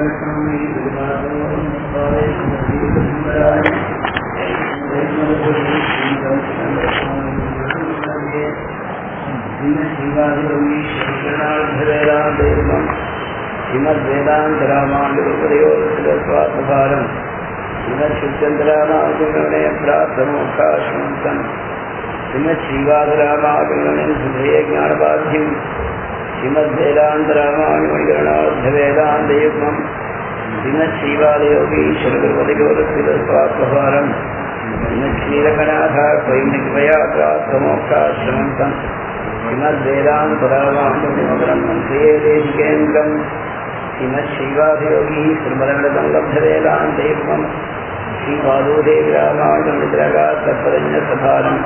श्रीमद्वेदान्तरामानुजोपदेयोस्वात्मभारम् श्रीमच्छुचन्द्रामानुजगणे प्राप्तमोक्षाश्रमन्तम् श्रीमच्छ्रीवादरामानुजगणे सुधये ज्ञानपाध्यम् श्रीमद्वेदान्तरामानुजगणार्थवेदान्तयुग्मम् श्रीमच्छ्रीवादयोगीश्वरगुरुपदेयोस्वात्मभारम् श्रीमच्छ्रीरकनाथात्वयिनिकृपया प्राप्तमोक्षाश्रमन्तम् श्रीमद्वेदान्तरामानुजगणम् देशिकेन्द्रम् श्रीमच्छ्रीवादयोगी श्रीमदगणतं लब्धवेदान्तयुग्मम् श्रीपादोदेवरामानुजमित्रगात्तपरञ्जसभारम्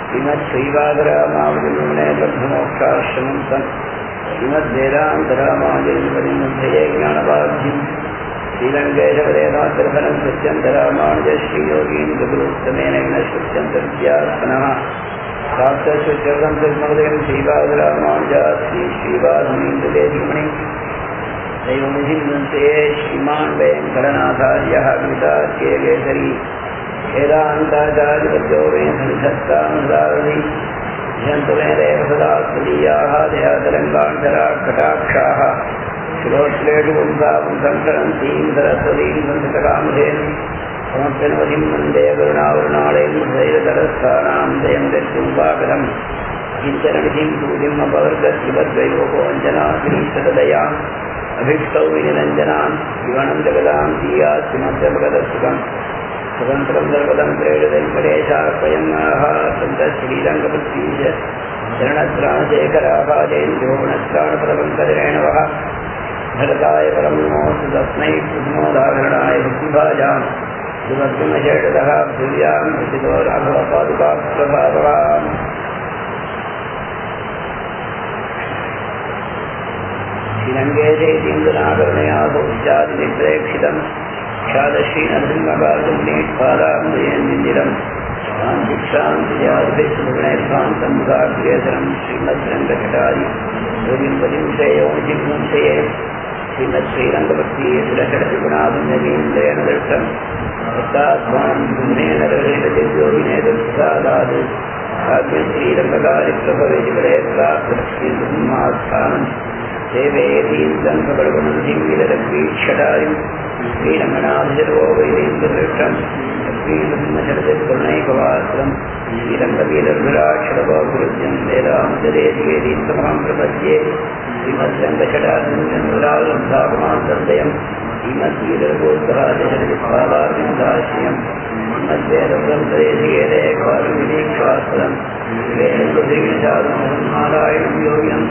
श्रीमच्छ्रीवादरामानुजगणे लब्धमोक्षाश्रमन्तम् श्रीमद्वेदान्तरामानुजमुद्धये ज्ञानपाध्यम् श्रीरङ्गेशवदेवान्तरफलं सत्यन्तरामानुज श्रीयोगीन्द्रगुरुत्तमेन विनश्यत्यन्तर्विद्यात्मनः शास्त्रशुद्धं श्रीपादरामानुजा श्रीवादमीन्द्रदेशिमणि दैवनिधिन्ते श्रीमान् वेङ्कटनाथार्यः गीतार्केकेसरी वेदान्ताचार्यपद्यो वेदनिधत्तानुदारति झन्तुमेदेव सदा स्त्रीयाः दयातरङ्गान्तराकटाक्षाः शिरोश्लेषु पुंसापुंसङ्करन्तीं सरस्वतीं संसतकामधेन समप्यनवधिं वन्दे करुणावरुणालयं धैर्यतरस्थानां दयं दत्युम्बाकरम् किञ्चननिधिं पूजिम् अपवर्गद्विवद्वैवोपवञ्चनाग्रीष्टदयाम् अभीष्टौ विनिरञ्जनान् जीवनं जगदां धीयास्तिमभगदस्तुकम् स्वतन्त्रं सर्वदं प्रेरितैकडेशार्पयन्नाः सन्तश्रीरङ्गपत्रीश शरणत्राणशेखराभाजेन्द्रो नत्राणपदपङ्कजरेणवः भरताय परं नमोऽस्तु तस्मै प्रथमोदाहरणाय भक्तिभाजां सुभद्रमशेषतः भूयां प्रसिद्धो राघवपादुकाप्रभावाम् श्रीरङ्गेशेतीन्द्रनाकरुणया भौष्यादिनिप्रेक्षितम् ख्यातश्रीनृसिंहकार्जुनेष्पादाम्बुजेन्दिरम् शान्तिक्षान्तिजादिभिस्सुगुणैर्भान्तं मुदाग्रेसरं श्रीमद्रङ्गकटारि योगिं श्रेयोनिजिंसये श्रीमच्छ्रीरङ्गभक्तिरषडत्रिगुणापुण्यकेन्द्रेण दृष्टम् भक्तात्मानं पुण्येन रघुनेतयोगिने दृष्टादात् काव्यश्रीरङ्गकारिप्रभवेजिपदे प्राप्तश्रीनृसिंहास्थानम् देवेतीन्द्रं प्रबलगुणनिधिं विदलक्रीक्षटारिं श्रीरङ्गनाथजरो वैदेन्द्रदृष्टं श्रीनृसिंहशरजत्करुणैकवास्त्रं श्रीरङ्गवीरर्विराक्षरबाहुरुद्यं वेदान्तदेशिकेतीर्थमहं प्रपद्ये श्रीमद्रङ्गषडानन्दरागन्धागमान्तर्दयं श्रीमद्गीरगोत्तराजशरजित्पादार्विन्दाश्रियं श्रीमद्वेदग्रन्थदेशिकेदेकवारुविदीक्षास्त्रं वेदङ्गुदीर्णशादनारायणं योगिनं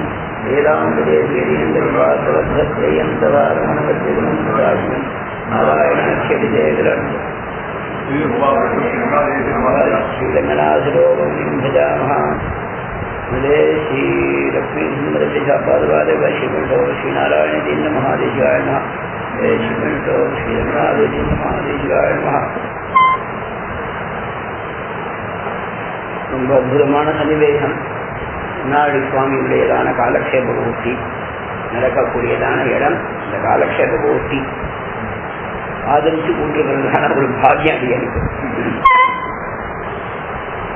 वेदान्तदेशिकेन्द्रवासवद्धत्रयन्तवारमणपद्यगुणं नारायणाख्यविजयगुरं श्रीरङ्गनाथरोगं भजामः मुदे श्रीलक्ष्मीसुन्दरदेशापादवादेव श्रीकण्ठो श्रीनारायणतीन्द्रमहादेशिकाय नमः हे श्रीकण्ठो श्रीरङ्गनाथतीन्द्रमहादेशिकाय नमः. ரொம்ப அற்புதமான சன்னிவேசம். முன்னாடி சுவாமியுடையதான காலக்ஷேப கோஷ்டி நடக்கக்கூடியதான இடம். இந்த காலக்ஷேப கோஷ்டி ஆதரித்து கொண்டிருக்கிறதான ஒரு பாக்கியம் அடியனுக்கு.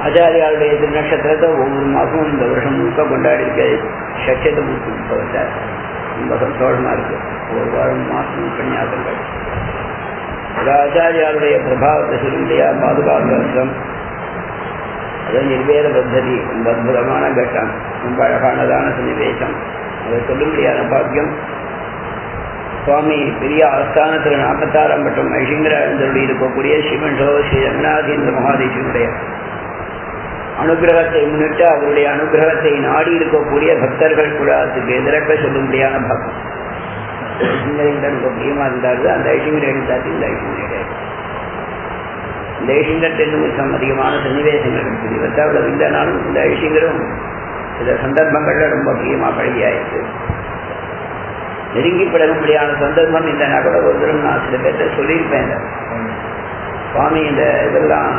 ஆச்சாரியாருடைய திருநட்சத்திரத்தை ஒவ்வொரு மாதமும் இந்த வருஷம் முழுக்க கொண்டாடி இருக்க சட்சத்தை பூர்த்தி ரொம்ப சந்தோஷமா இருக்கு. ஒரு வாரம் மாசம் கன்னியாசங்கள் ஆச்சாரியாருடைய பிரபாவத்தை சொல்லியா பாதுகாப்பு அது நிர்வேத பத்ததி ரொம்ப அற்புதமான கட்டம், ரொம்ப அழகானதான சன்னிவேசம். அதை சொல்லும்படியான பாக்கியம் சுவாமி பெரிய ஆஸ்தானத்தில் 46ஆம் பட்டம் ஐஷிங்கராஜந்தருடைய இருக்கக்கூடிய ஸ்ரீமண்டோ ஸ்ரீ ரங்கநாதீந்திர மகாதேசியனுடைய அனுகிரகத்தை முன்னிட்டு அவருடைய அனுகிரகத்தை நாடி இருக்கக்கூடிய பக்தர்கள் கூட அதுக்கு எதிரக்க சொல்லும்படியான பக்தம். ஐஷிங்கரன் ரொம்ப பிரியமா இருந்தார்கள். அந்த ஐஷிங்கரன் தாத்தி இந்த ஐஷிங்கரன் இந்த ஐஷிங்கத்தின் அதிகமான சன்னிவேசங்கள் இருக்குது. இவற்றாவில் இல்லைனாலும் இந்த ஐஷிங்கரும் சில சந்தர்ப்பங்கள்ல ரொம்ப பிரியமா பழகியாயிருக்கு. நெருங்கி பழகும்படியான சந்தர்ப்பம் இந்த நகர ஒருத்தரும் நான் சில பேர்த்த சொல்லியிருப்பேன். சுவாமி இந்த இதெல்லாம்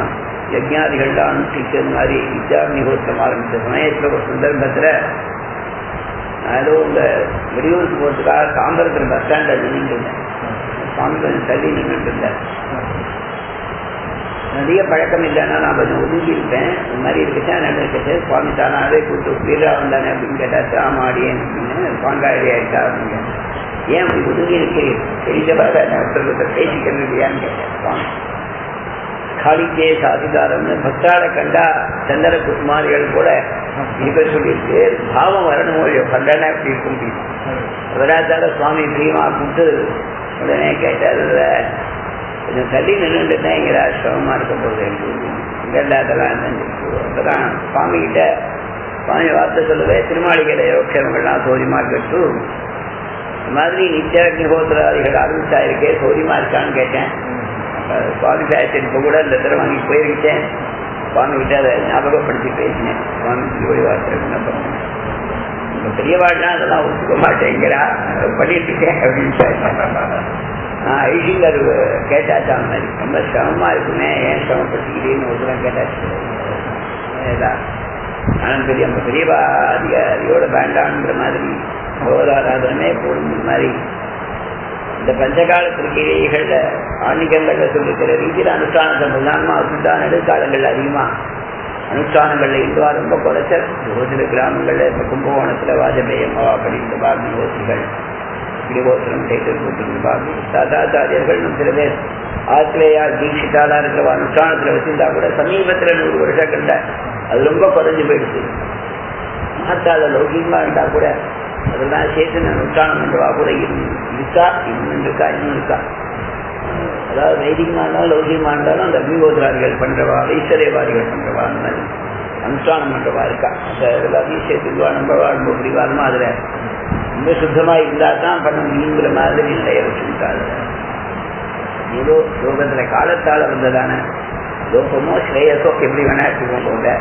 யஜ்ஞாதிகள்லாம் அனுஷ்டிக்கிறது மாதிரி வித்யாக்னிகோத்திரம் ஆரம்பித்த சமயத்தில் ஒரு சந்தர்ப்பத்தில் அதுவும் இந்த வெளியூருக்கு போகிறதுக்காக தாம்பரத்தில் பஸ் ஸ்டாண்டில் நின்றுட்டு இருந்தேன். சுவாமி கொஞ்சம் தள்ளி நின்றுட்டு இருந்தேன். நிறைய பழக்கம் இல்லைன்னா நான் கொஞ்சம் ஒதுங்கி இருப்பேன். இந்த மாதிரி இருக்குச்சா நடந்துச்சு. சுவாமி தானாவே கூப்பிட்டு வீரா வந்தானே அப்படின்னு கேட்டாச்சு. ஆமா அடியேன் அப்படின்னு பாங்காடி ஆயிட்டா அப்படிங்க. ஏன் அப்படி ஒதுங்கி இருக்கு தெரிஞ்சவாக பேசிக்கிறது இல்லையான்னு கேட்டேன். சுவாமி காளிக்கே சாதிகாரம்னு பக்தாளை கண்டா சந்திர குமாரிகள் கூட இருக்க சொல்லியிருக்கு. பாவம் வரணும் கண்டனா எப்படி இருக்கும் முடியும். அவராத்தால சுவாமி பிரியமா கூப்பிட்டு உடனே கேட்டார், கொஞ்சம் தள்ளி நின்றுட்டுதான் எங்கிற சிரமமா இருக்க போகுது இங்கெல்லாம் அப்பதான் சுவாமி கிட்ட சுவாமி வார்த்தை சொல்லுவே திருமாளிகளை யோகங்கள்லாம் சௌரியமா கட்டு இந்த மாதிரி நித்தியாக்னிஹோத்திராதிகள் ஆரம்பிச்சாயிருக்கே சௌரியமா இருக்கான்னு கேட்டேன். சுவாமி சாயத்தின் இப்போ கூட இந்த தடவை வாங்கி போயிருக்கேன். சுவாமி கிட்ட அதை ஞாபகப்படுத்தி பேசினேன். சுவாமி திருவடி வார்த்தை என்ன பண்ணேன், உங்க பெரியவாழ்னா அதெல்லாம் ஒத்துக்க மாட்டேங்கிறா பண்ணிட்டு இருக்கேன் அப்படின்னு சொல்லிட்டேன். ஐஷிங்கர் கேட்டாச்சா அந்த மாதிரி ரொம்ப சிரமமா இருக்குமே ஏன் சிரமப்படுத்திக்கிறேன்னு ஒருத்தரம் கேட்டாச்சு. ஆனால் பெரிய நம்ம பெரியவா அதிகாரியோட வேண்டான்ற மாதிரி போதாராதனமே போடுற மாதிரி இந்த பஞ்சகால திருக்கைகள்ல ஆன்மீகங்கள்ல சொல்லிக்கிற ரீதியில் அனுஷ்டானத்தை பிரதானமா வச்சுட்டா நெடுக்காலங்கள் அதிகமா அனுஷ்டானங்கள்ல இந்துவா ரொம்ப குறைச்சல். ஒரு சில கிராமங்கள்ல இப்ப கும்பகோணத்துல வாஜபேயம் படித்த பாரதி யோசிகள் கிரிகோத்திரம் தேட்டர் தாத்தாச்சாரியர்கள் சில பேர் ஆத்திரேயா தீட்சிதாலா இருக்கிற அனுஷ்டானத்துல வச்சிருந்தா கூட சமீபத்துல 100 வருஷம் கண்ட அது ரொம்ப குறைஞ்சு போயிடுச்சு. மகத்தால லௌகிகமா இருந்தா கூட அதெல்லாம் சேர்த்து அனுஷ்டானம் பண்றவா கூட இருக்கா, இன்னும் இருக்கா. அதாவது வைதிகமா இருந்தாலும் லௌகிகமா இருந்தாலும் அந்த அக்னிகோத்திராதிகள் பண்றவா ஐஸ்வர்யவாதிகள் பண்றவா அந்த மாதிரி அனுஷ்டானம் பண்றவா இருக்கா. அதெல்லாத்தையும் சேர்த்துவா நம்பவா ரொம்ப பிரிவாரமா அதுல ரொம்ப சுத்தமா இருந்தா தான் பண்ண முடியுங்கிற மாதிரி நிறைய வச்சுட்டாரு. ஏதோ லோகத்துல காலத்தால வந்ததான லோகமோ ஸ்ரேயசோ எப்படி வேணா எடுத்துக்கோங்க போல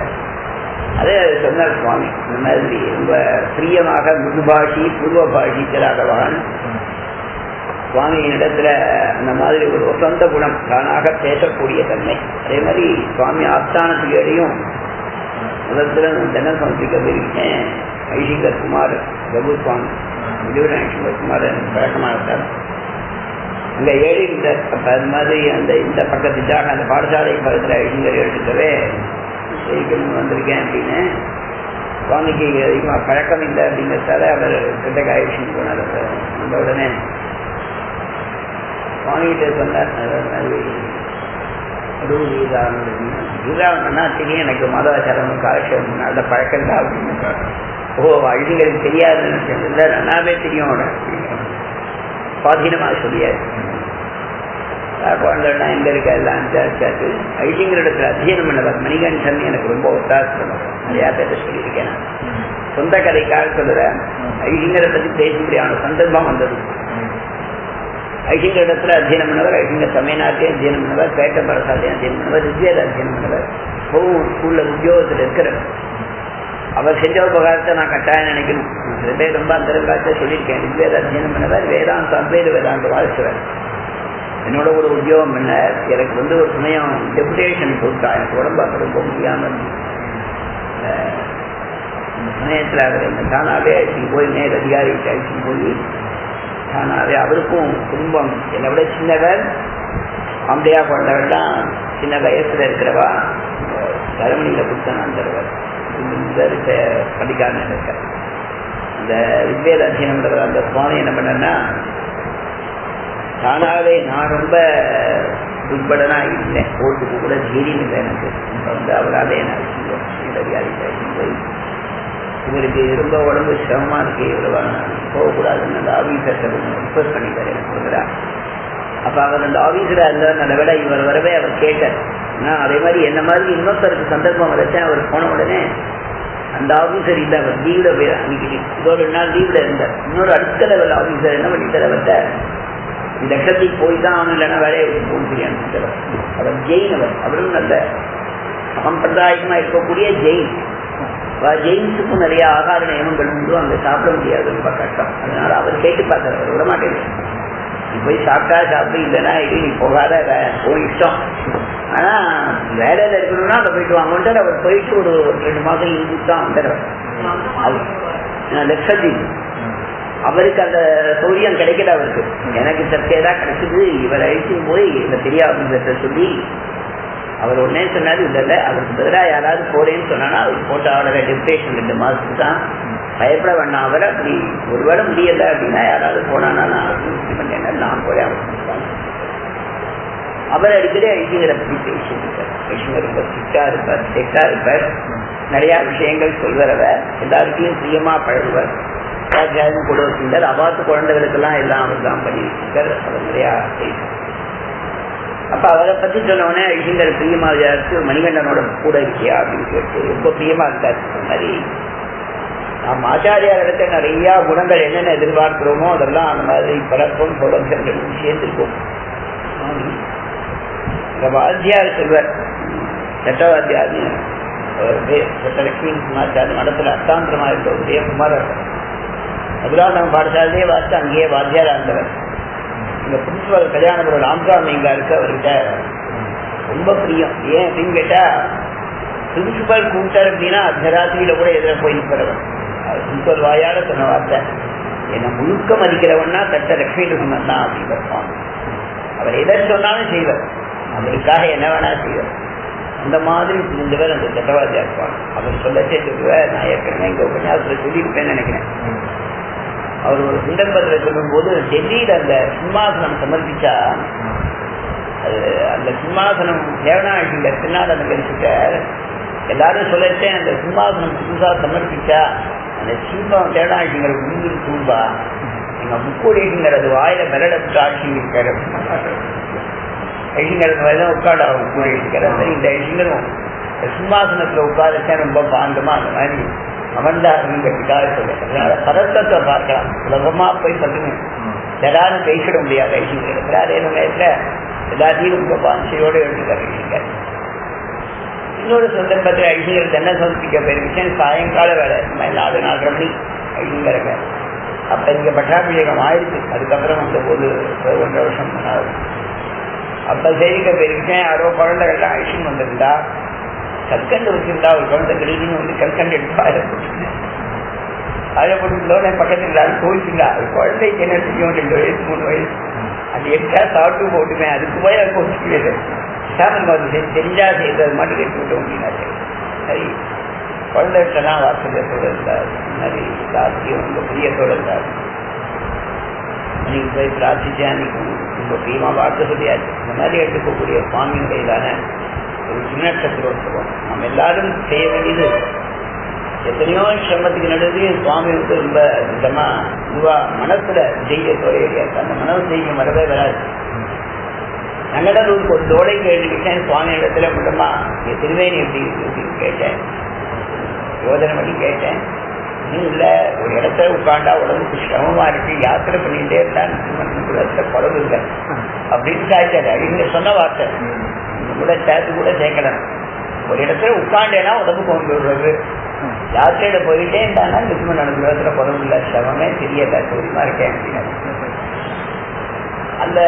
அதே சொன்னார் சுவாமி. இந்த மாதிரி ரொம்ப பிரியமாக மிருதுபாஷி பூர்வபாஷிக்கராகவான் சுவாமியினிடத்துல அந்த மாதிரி ஒரு சொந்த குணம் தானாக பேசக்கூடிய தன்மை. அதே மாதிரி சுவாமி ஆஸ்தானத்துக்கையும் முதத்துல ஜன சமர்ப்பிக்க போயிருக்கேன். ஐஷிங்கர் குமார் பிரபு சுவாமி விஜயநாயகர் குமார் பழக்கமாக இருக்கார். அங்க ஏறி இருந்தார். அப்ப அது மாதிரி அந்த இந்த பக்கத்துக்காக அந்த பாடசாலை பக்கத்துல ஐஷிங்கர் எடுத்துக்கவே செய்யணும்னு வந்திருக்கேன் அப்படின்னு சுவாமிக்கு அதிகமா பழக்கம் இல்லை அப்படிங்கிறதால அவர் கிட்ட காய்ச்சின்னு போனார். அந்த உடனே சுவாமிகிட்ட சொன்னார், கீதாவன்னா தெரியும் எனக்கு மதாச்சாரம் காலட்சேபம் நல்ல பழக்கம் தான் அப்படின்னு. ஓ அழுதிகளுக்கு தெரியாதுன்னு இல்லை நல்லாவே தெரியும் அவனை சுவாதீனமாக சொல்லியாரு. குழந்தைன்னா எங்க இருக்க எல்லாம் அஞ்சாச்சு ஐஷிங்கர் இடத்துல அத்தியனம் பண்ணவர் மணிகண்டன் எனக்கு ரொம்ப ஒத்தாசம் நிறையா பேர் சொல்லியிருக்கேன். சொந்த கதைக்காக சொல்லுறேன். ஐஷிங்கரை பற்றி பேசும்படியான சந்தர்ப்பம் வந்தது. ஐஷிங்கர் இடத்துல அத்தியனம் பண்ணவர், ஐஷிங்கர் தமிழ்நாட்டையும் அத்தியனம் பண்ணவர், பேட்ட பரசாலையும் அத்தியனம் பண்ணவர், வித்யாத அத்தியனம் பண்ணவர், ஒவ்வொரு ஸ்கூல்ல உத்தியோகத்தில் இருக்கிறவர். அவர் செஞ்ச உபகாரத்தை நான் கட்டாயம் நினைக்கணும். சில பேர் ரொம்ப அந்தரங்காலத்தை சொல்லியிருக்கேன். வித்யாத அத்தியனம் பண்ணவர், வேதாந்த அத்வைத வேதாந்த வாழ்த்துவர். என்னோட ஒரு உத்தியோகம் என்ன எனக்கு ஒரு சமயம் டெபுடேஷன் கொடுத்தா. எனக்கு உடம்பாக்க ரொம்ப முடியாமல் சமயத்தில் அவர் என்ன தானாவே அழைச்சிட்டு போய் நேர் அதிகாரிகிட்ட அழைச்சிட்டு போய் தானாவே அவருக்கும் குடும்பம் என்னை விட சின்னவர் அம்பையா கொண்டவர்லாம் சின்ன வயசுல இருக்கிறவா தரமணியில கொடுத்தேன் அந்தவர் படிக்காம இருக்க அந்த வித்வேத அத்தியனம்ன்றவர் அந்த சுவாமி என்ன பண்ணா தானாவே நான் ரொம்ப துர்படனா இல்லை, ஓட்டுக்கு கூட தைரியம் இல்லை எனக்கு. அவராலே நான் போய் இவருக்கு ரொம்ப உடம்பு சிரமமா இருக்கு, இவ்வளவு போகக்கூடாதுன்னு அந்த ஆபீசர்கிட்ட ரிக்வஸ்ட் பண்ணிட்டார் எனக்கு கொடுக்குறா. அப்ப அவர் அந்த ஆபீசரா இருந்தார். அதை விட இவர் வரவே அவர் கேட்டார். நான் அதே மாதிரி என்ன மாதிரி இன்னொருத்தருக்கு சந்தர்ப்பம் வரைச்சேன். அவர் போன உடனே அந்த ஆபீசர் இல்லை, அவர் லீவ்ல போய் அன்னைக்கு இதோ 2 நாள் லீவ்ல இருந்தார். இன்னொரு அடுத்த லெவல் ஆபீசர் என்ன பண்ணிட்டார், அவர்கிட்ட இந்த இடத்துக்கு போய் தான் அவனு இல்லைன்னா வேலையை விட்டு போக முடியாது. அவர் ஜெயின், அவரும் நல்ல சம்பிரதாயமா இருக்கக்கூடிய ஜெயின். ஜெயின்ஸுக்கும் நிறைய ஆகார நியமங்கள் உண்டு, அங்கே சாப்பிட முடியாது, ரொம்ப கஷ்டம். அதனால அவர் கேட்டு பார்த்தார், அவர் விட மாட்டேன். நீ போய் சாப்பிட்டா சாப்பிடு, இல்லைன்னா இது நீ போகாத போய் இஷ்டம். ஆனா வேலையில இருக்கணும்னா அதை போயிட்டு வாங்கிட்டார். அவர் போயிட்டு ஒரு 2 மாதம் இருந்துட்டு தான் வந்தார். லட்சத்தீவு அவருக்கு அந்த சௌரியம் கிடைக்கல. அவருக்கு எனக்கு சர்ச்சைதான் கிடைச்சது. இவர் அழிச்சும் போய் இந்த தெரியாத சொல்லி அவர் உடனே சொன்னாரு, இல்லை அவருக்கு பதிலாக யாராவது போறேன்னு சொன்னா அவருக்கு போட்ட ஆர்டரை டெப்டேஷன் 2 மாதத்துக்கு தான், பயப்பட வேண்டாம். அவர் அப்படி ஒருவேளை முடியலை அப்படின்னா யாராவது போனானா நான் பண்ணேன், நான் போய் அவர் அடிக்கடி ஐசிங்கரை பற்றி பேசியிருக்கார். ஐசிங்கர் ரொம்ப ஸ்ட்ரிக்டா இருப்பார், ஸ்ட்ரிக்டா இருப்பார், நிறைய விஷயங்கள் சொல்கிறவர், எல்லாருக்கையும் பிரியமா பழகுவார். ராஜாவும் கூட வச்சிருந்தார். அவாத்து குழந்தைகளுக்கெல்லாம் எல்லாம் அவர் தான் பண்ணியிருக்கார். அவர் நிறையா பேசுவார். அப்ப அவரை பத்தி சொன்னோடனே ஐசிங்கர் பிரியமா இருக்கு, மணிகண்டனோட கூட இருக்கியா அப்படின்னு கேட்டு ரொம்ப பிரியமா இருக்காரு. அந்த மாதிரி நாம் ஆச்சாரியாரிடத்தை நிறைய குணங்கள் என்னென்ன எதிர்பார்க்கிறோமோ அதெல்லாம் அந்த மாதிரி பழக்கம் தொடர்ந்து சேர்ந்திருக்கும். வாத்தியார் செல்வர் சட்டவாத்தியார் லட்சுமி குமார் மடத்துல அர்த்தாந்திரமா இருக்க குமாரர் மதுராந்தகம் பாடசாலையே வாசித்து அங்கேயே வாத்தியாரா இருந்தவர். இந்த பிரின்சிபல் கல்யாணபுரம் ராம்சாமி இங்க இருக்க அவர்கிட்ட ரொம்ப பிரியம். ஏன் அப்படின்னு கேட்டா, பிரின்சிபல் கூப்பிட்டார் அப்படின்னா அர்த்தராத்திரியில கூட எதிர போய் நிற்கிறவர். பிரின்சிபல் வாயால சொன்ன வார்த்தை, என்னை முழுக்க மதிக்கிறவன்னா தட்ட லட்சுமி குமார் தான் அப்படின்னு இருப்பான். அவர் எதை சொன்னாலும் செய்வார், அவருக்காக என்ன வேணா செய்வார். அந்த மாதிரி புரிஞ்சவர் அந்த சட்டவாதியா இருப்பாங்க. அவர் சொல்ல சேர்த்துக்குவார். நான் ஏற்கனவே இங்க உபன்யாசத்துல சொல்லியிருப்பேன்னு நினைக்கிறேன். அவர் ஒரு சந்தர்ப்பத்தில் சொல்லும் போது, டெல்லியில அந்த சிம்மாசனம் சமர்ப்பிச்சா, அது அந்த சிம்மாசனம் தேவனாட்சியில பின்னால் அந்த கிடைச்சிட்ட எல்லாரும் சொல்லச்சேன், அந்த சிம்மாசனம் புதுசா சமர்ப்பிச்சா அந்த சிம்பம் தேவனாட்சிங்கிற உயிர் தூம்பா எங்க முக்கோடிங்கிற அது வாயில மிரடத்து ஆட்சி இருக்காரு. ஐசிங்கருக்கு தான் உட்காடா முக்கோடிங்கிறார். இந்த ஐசிங்கரும் சிம்மாசனத்துல உட்காரச்சேன் ரொம்ப பாண்டமா அந்த மாதிரி அமர்ந்தாருங்கிறதுக்காக சொல்ல. அதனால பரத்தத்தை பார்க்கலாம். சுலபமா போய் சொல்லுங்க, எல்லாரும் பேசிட முடியாது. ஐசிங்கர் இருக்கிறார். அதே சமயத்துல எல்லாத்தையும் ரொம்ப பான்சையோடு எடுத்துக்காரு. இன்னொரு சந்தர்ப்பத்தில் ஐசிங்கர் என்ன சமர்ப்பிக்க போயிருக்கேன், சாயங்கால வேலை 4-4:30 மணி ஐசிங்கருங்க. அப்ப இங்க பட்டாபிஷேகம் ஆயிடுச்சு. அதுக்கப்புறம் வந்த போது 1.5 வருஷம் முன்னாடி அப்ப சேவிக்க போயிருக்கேன். யாரோ குழந்தைகள்லாம் ஐசிங் வந்திருந்தா, கற்கண்டு வச்சிருந்தா ஒரு குழந்தை கிடைக்குன்னு வந்து கற்கண்டு எடுத்து அதில் போட்டுருந்தேன். அதில் போட்டுருந்தோடனே பக்கத்தில் இல்லாத கோவிச்சுங்களா, அது குழந்தைக்கு என்ன செய்யும், 2 வயசு 3 வயசு, அது எடுத்தா சாப்பிட்டு போட்டுவேன். அதுக்கு போய் அது கோவிச்சுக்கிறது சாப்பிட்டு தெரிஞ்சா செய்யறது மாட்டு எடுத்து விட்டோம் அப்படின்னாச்சு. சரி, குழந்தைகிட்டலாம் வாசல்ல சொல்லிருந்தார். இந்த மாதிரி ராத்திரியும் ரொம்ப பிரியத்தோடு இருந்தார். அன்னைக்கு போய் பிரார்த்திச்சேன். அன்னைக்கு ரொம்ப பிரியமா பார்க்க சொல்லியாச்சு. இந்த மாதிரி எடுத்துக்கக்கூடிய சுவாமியுடையதான ஒரு சின்னத்துவம் நம்ம எல்லாரும் செய்ய வேண்டியது. எத்தனையோ சிரமத்துக்கு நடுவே சுவாமி வந்து ரொம்ப விதமா இதுவா மனசுல செய்யத்தோட கிடையாது. அந்த மனசு செய்ய வரவே வராது. நங்கடூருக்கு ஒரு தோலை கேட்டுக்கிட்டேன். சுவாமி இடத்துல மூலமா திருவேணி எப்படி இருக்கு அப்படின்னு கேட்டேன். யோஜனை பண்ணி கேட்டேன். இன்னும் இல்ல, ஒரு இடத்துல உட்காண்டா உடம்புக்கு சிரமமா இருக்கு, யாத்திரை பண்ணிட்டே இருந்தா குழம்பு இல்லை அப்படின்னு காய்ச்சாரு. இவங்க சொன்ன வார்த்தை கூட சேர்த்து கூட சேர்க்கலாம். ஒரு இடத்துல உட்காண்டேன்னா உடம்பு கொண்டு விடுறது, யாத்திரையில போயிட்டே இருந்தாங்கன்னா நிச்சயமா நடந்த இடத்துல குழம்பு இல்லை, சிரமமே தெரியல, சௌரியமா இருக்கேன் அப்படின்னு. அந்த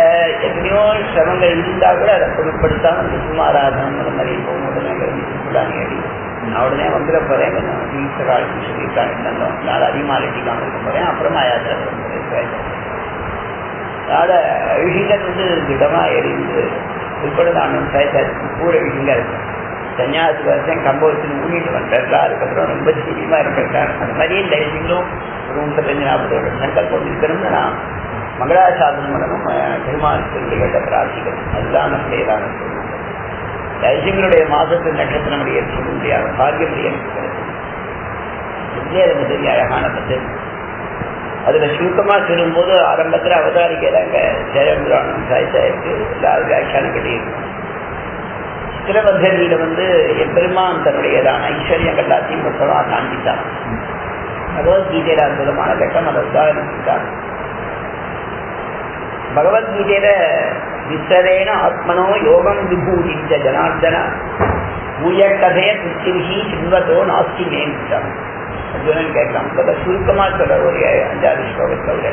எத்தனையோ சிரமங்கள் இருந்தா கூட அதை பொருட்படுத்தாம நிச்சயமா ஆராதனம் அந்த மாதிரி போகும்போது அடி நான் உடனே வந்துட போறேன், சொல்லியிருக்காங்க, அதனால அதிகமாக அலட்டிக்காம இருக்க போறேன், அப்புறமா யாத்திரை போறேன். அதனால அழிகர் வந்து திடமா எரிந்து உட்படுதானும் கூட இங்க இருக்கும். சன்னியாசி வருஷம் கம்போசன் ஊனிட்டு வந்துட்டா, அதுக்கப்புறம் ரொம்ப சீரியமா இருக்கிறார். அந்த மாதிரியே இந்த ஐசிங்களும் ஒரு 35-40 வருஷங்கள் கொண்டிருக்கணும்னு நான் மங்களாசாசனம் மூலமும் பெருமாள் திருவிழிகளை பிரார்த்திக்கணும். அதுதான் நம்முடையதான ஐசிங்களுடைய மாசத்து நட்சத்திரமுடைய சொல்ல முடியாத பாக்கியமுடைய பெரிய அழகான பദ്ധதி. அதுல சுருக்கமா சொல்லும்போது ஆரம்பத்துல அவதாரிக்கிறாங்க ஜெயபுராணம் சாய்த்தாயிருக்கு, எல்லாரும் வியாக்கியானம் கட்டியிருக்கும். சில பദ്ധதியில வந்து எப்பெருமான் தன்னுடையதான ஐஸ்வர்யங்கள் எல்லாத்தையும் மொத்தமா காண்பித்தான். பகவத்கீதையில அற்புதமான கட்டம் அதை உதாரணம். பகவத்கீதையில விசரேன ஆத்மனோ யோகம் விபூதிச்ச ஜனார்தன பூய கதைய புத்திரிகி சின்வதோ நாஸ்தி மேன்ட்டான். அர்ஜுனன் கேட்கலாம். இப்ப சுருக்கமா சொல்ற ஒரு 5-6 ஸ்லோகத்துல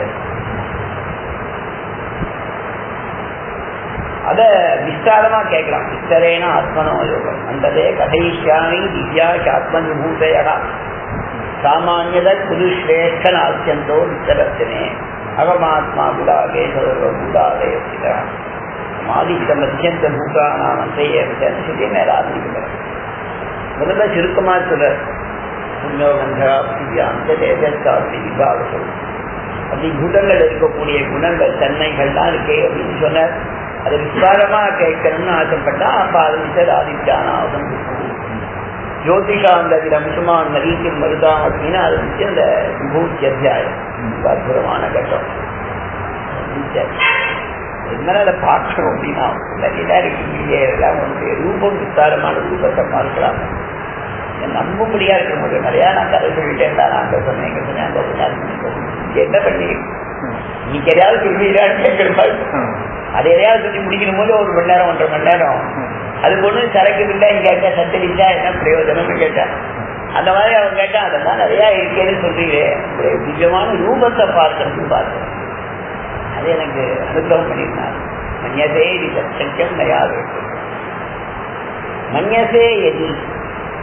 அத விஸ்தாரமா கேட்கலாம். விஸ்தரேன ஆத்மனோ யோகம் அந்ததே கதைஷ்யாமி திவ்யா ஆத்ம விபூதையா சாமானியத குருஸ்ரேஷ்ட நாஸ்யந்தோ வித்தரத்தினே அகமாத்மா குடாகே சர்வ குடாலய ஆதித்த மத்தியந்த பூட்டானாம் அந்தையே மேல ஆரம்பிக்கிறார். முதல்ல சுருக்கமா சொல்றார். அப்படி பூதங்கள் இருக்கக்கூடிய குணங்கள் தன்மைகள் தான் இருக்கே அப்படின்னு சொன்னார். அதை விஸ்தாரமா கேட்கணும்னு ஆசைப்பட்டா அப்ப ஆரம்பிச்சது ஆதித்யானாவதம். ஜோதிஷாந்ததில் அம்சமான நதிக்கு மருதாம் அப்படின்னு ஆரம்பிச்சு அந்த விபூதி அத்தியாயம் அற்புதமான கட்டம். என்ன அதை பார்க்கணும் அப்படின்னா எல்லாம் உன்னுடைய ரூபம் விஸ்தாரமான ரூபத்தை பார்க்கலாம். நம்பும்படியா இருக்க முடியும். நிறையா நான் கதை சொல்லிட்டேன், நாங்க சொன்னேன் எங்க சொன்னேன் அங்க என்ன பண்ணி நீ எதையாவது சொல்லுவீரான்னு கேட்கறது. அது எதையாவது சொல்லி முடிக்கணும் போது 1 மணி நேரம் 1.5 மணி நேரம் அது பொண்ணு சரக்கு இல்லை கேட்டா சத்தரிச்சா என்ன பிரயோஜனம்னு கேட்டான். அந்த மாதிரி அவன் கேட்டான். அதெல்லாம் நிறையா இருக்கேன்னு சொல்றீங்க, உங்களுடைய நிஜமான ரூபத்தை பார்க்கறது பார்த்தேன். அது எனக்கு அனுகிரகம் பண்ணியிருந்தார். மன்யசே இது சத்தியம் நயாது மன்யசே எதி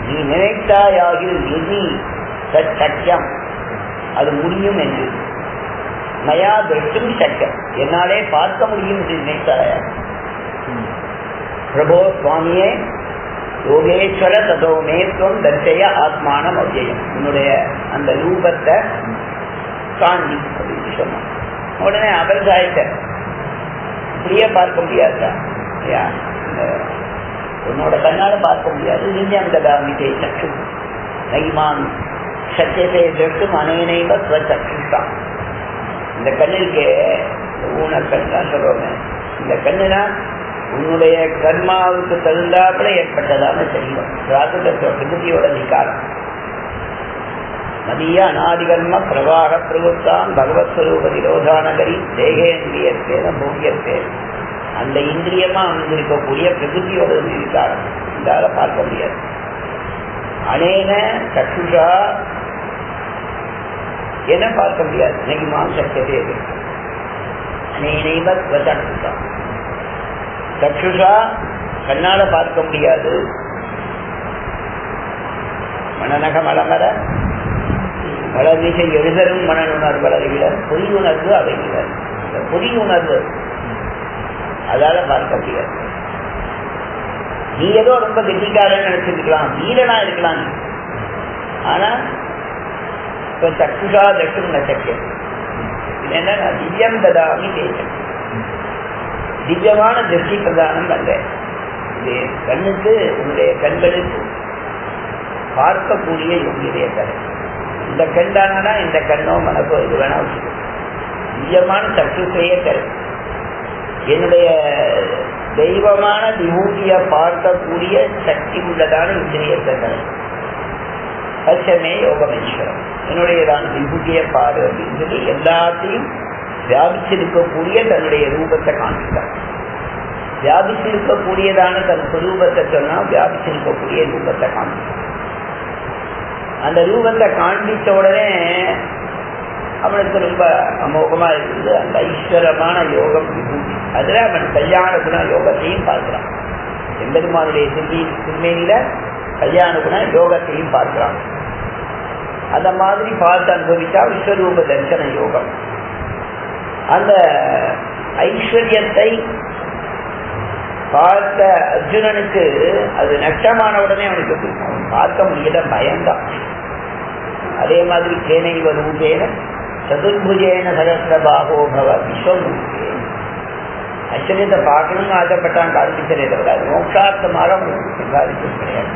நீ நினைத்தாயாகில் எதி சத்தியம் அது முடியும் என்று நயா திருஷ்டும் சத்தியம் என்னாலே பார்க்க முடியும் என்று நினைத்தாயா. பிரபோ சுவாமியே யோகேஸ்வர ததோ மேத்வம் தர்சய ஆத்மானம் அவ்யயம் உன்னுடைய அந்த ரூபத்தை காண்பி அப்படின்னு சொன்னான். உடனே அவர் சாய்த்த இப்படியே பார்க்க முடியாதுடா, உன்னோட கண்ணால பார்க்க முடியாது. நிஜம் கதாமிகை சக்ஷு நைமான் சத்தியத்தை திரட்டும் அனேனைவ ஸ்வசக்ஷுதான். இந்த கண்ணிற்கு ஊனக்கண் தான் சொல்றோமே. இந்த கண்ணுனா உன்னுடைய கர்மாவுக்கு தகுந்தாப்புல ஏற்பட்டதான தெரியும். ராகுதத்துவ பிரகிருதியோட நிக்காரம் மதிய அநாதிகர்ம பிரவாக பிரபுத்தான் பகவத் ஸ்வரூப விரோதானகரி தேகேந்திரியத்தேன போகியத்தேன் அந்த இந்திரியமா அமைந்திருக்கக்கூடிய பிரகிருதியோட நிக்காரம் இதால பார்க்க முடியாது. அனேன சக்ஷுஷா என்ன பார்க்க முடியாது. நெகிமான் சக்தியதே அனேனைவ ஸ்வசக்ஷுஷா சக்ஷுஷா கண்ணால பார்க்க முடியாது. மனநக மலமர வளர்மிசை எழுதரும் மனநுணர்வு வளர்கிறார். பொறியுணர்வு அவைகிறார். இந்த பொறியுணர்வு அதால பார்க்க முடியாது. நீ ஏதோ ரொம்ப கெட்டிக்காரன்னு நினைச்சிருக்கலாம், வீரனா இருக்கலாம். ஆனா இப்ப சக்ஷுஷா தட்டும் நசக்கியம் என்ன திவ்யம் ததாமி தேசம் திவ்யமான திருஷ்டி பிரதானம் அல்ல. இது கண்ணுக்கு உன்னுடைய கண்களுக்கு பார்க்கக்கூடிய யோகியதைய தர. இந்த கண் தானா இந்த கண்ணோ மனக்கோ இது வேணா வச்சுக்கோ. திவ்யமான சக்ஷுஷையே தரு. என்னுடைய தெய்வமான விபூதிய பார்க்கக்கூடிய சக்தி உள்ளதான இந்திரியத்தை தர. பட்சமே யோகமேஸ்வரம் என்னுடையதான விபூதிய பாரு அப்படின்னு சொல்லி எல்லாத்தையும் வியாபிச்சிருக்கக்கூடிய தன்னுடைய ரூபத்தை காண்பித்தார். வியாபிச்சிருக்கக்கூடியதான தன் சுரூபத்தை சொன்னா வியாபிச்சிருக்கக்கூடிய ரூபத்தை காண்பித்தார். அந்த ரூபத்தை காண்பித்த உடனே அவனுக்கு ரொம்ப அமோகமா இருக்குது. அந்த ஐஸ்வரமான யோகம் விபூதி அதுல அவன் கல்யாண குண யோகத்தையும் பார்க்கிறான். எம்பெருமானுடைய சிறுமையில கல்யாண குண யோகத்தையும் பார்க்கிறான். அந்த மாதிரி பார்த்து அனுபவித்தா விஸ்வரூப தரிசன யோகம். அந்த ஐஸ்வர்யத்தை பார்த்த அர்ஜுனனுக்கு அது நஷ்டமான உடனே அவனுக்கு பார்க்க முடியாத பயம்தான். அதே மாதிரி கேனைவ ரூபேன சதுர்புஜேன சகசிரபாகோ பவ விஸ்வரூபே ஐஸ்வர்யத்தை பார்க்கணும்னு ஆசைப்பட்டான். காண்பிச்சதே தவிர அது மோட்சார்த்தமாக காண்பிச்சது கிடையாது.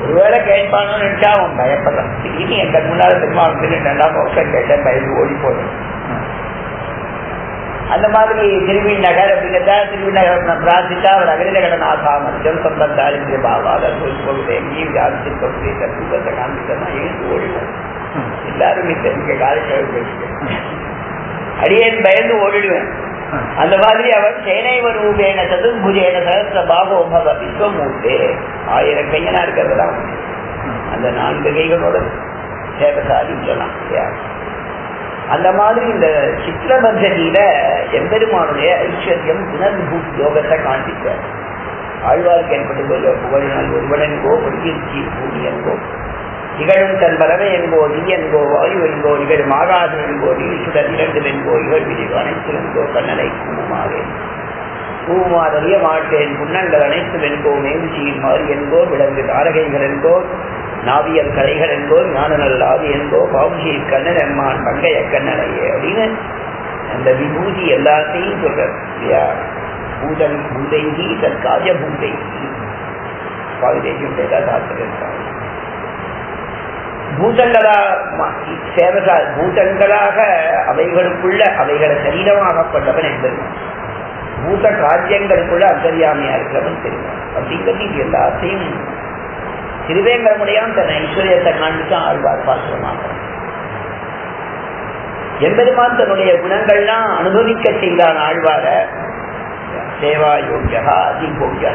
ஒருவேளை கேட்பானு நினைச்சா அவன் பயப்படுறான். இனி என் கண் முன்னால பெருமாள் ரெண்டாம் மோட்சம் கேட்டேன் பயந்து ஓடி போடும். அந்த மாதிரி திருவிநகர் அப்படிங்கிறதா திருவிநகர் பிரார்த்தித்தா அவர் அகில கடனாசா மத்தியம் சம்பந்தாரிந்திய பாவாத போகுது எங்கேயும் வியாபிச்சிருக்கக்கூடிய தத்துவத்தை காண்பித்தா எழுந்து ஓடிடும். எல்லாரும் இங்க காலக்கிழமை அடியேன் பயந்து ஓடிடுவேன். அந்த மாதிரி அவர் சேனைவ ரூபேன சதுர்புஜேன சகஸ்ர பாகோபவ விஸ்வமூர்த்தே 1000 கையனா இருக்கிறதுதான் அந்த 4 கைகளோட சேவை சாதிக்கலாம். அந்த மாதிரி இந்த சித்திர பத்ததியில எம்பெருமானுடைய ஐஸ்வர்யம் குணவிபூத் யோகத்தை காண்பித்தார். ஆழ்வாருக்கு ஏற்பட்டு புகழினால் ஒருவனங்கோ பொருட்சி பூமியங்கோ திகழும் தன் பறவை என்போ நீ என்போ வாயு என்போ நிகழும் ஆகாசம் என்போ நீசுடன் இரண்டு என்போ இவள் விரிவு அனைத்து என்போ கண்ணனை கூமாவே கூமாதறிய மாட்டேன் புன்னங்கள் அனைத்து வெண்போ மேவுச்சியின் மாறி என்போ விலங்கு தாரகைகள் என்போ நாவியல் கலைகள் என்போ ஞானநல் ஆதி என்போ பாவுசி கண்ணன் எம்மான் பங்கைய கண்ணனையே அப்படின்னு அந்த விபூதி எல்லாத்தையும் சொல்றார் இல்லையா. பூதன் பூதைகி தற்காஜ பூதை பூதங்களாக அவைகளுக்குள்ள அவைகளை சரீரமாகப்பட்டவன் என்பது பூத ராஜ்யங்களுக்குள்ள அந்தர்யாமியா இருக்கிறவன் தெரியும். அப்படிங்கிறது இது எல்லாத்தையும் திருவேங்கடமுடையான் தன் ஐஸ்வர்யத்தை காண்பித்தான் ஆழ்வார் பாசுரமாக. எம்பெருமான் தன்னுடைய குணங்கள்லாம் அனுபவிக்க செய்தான் ஆழ்வார. சேவா யோகியா அதிபோகியா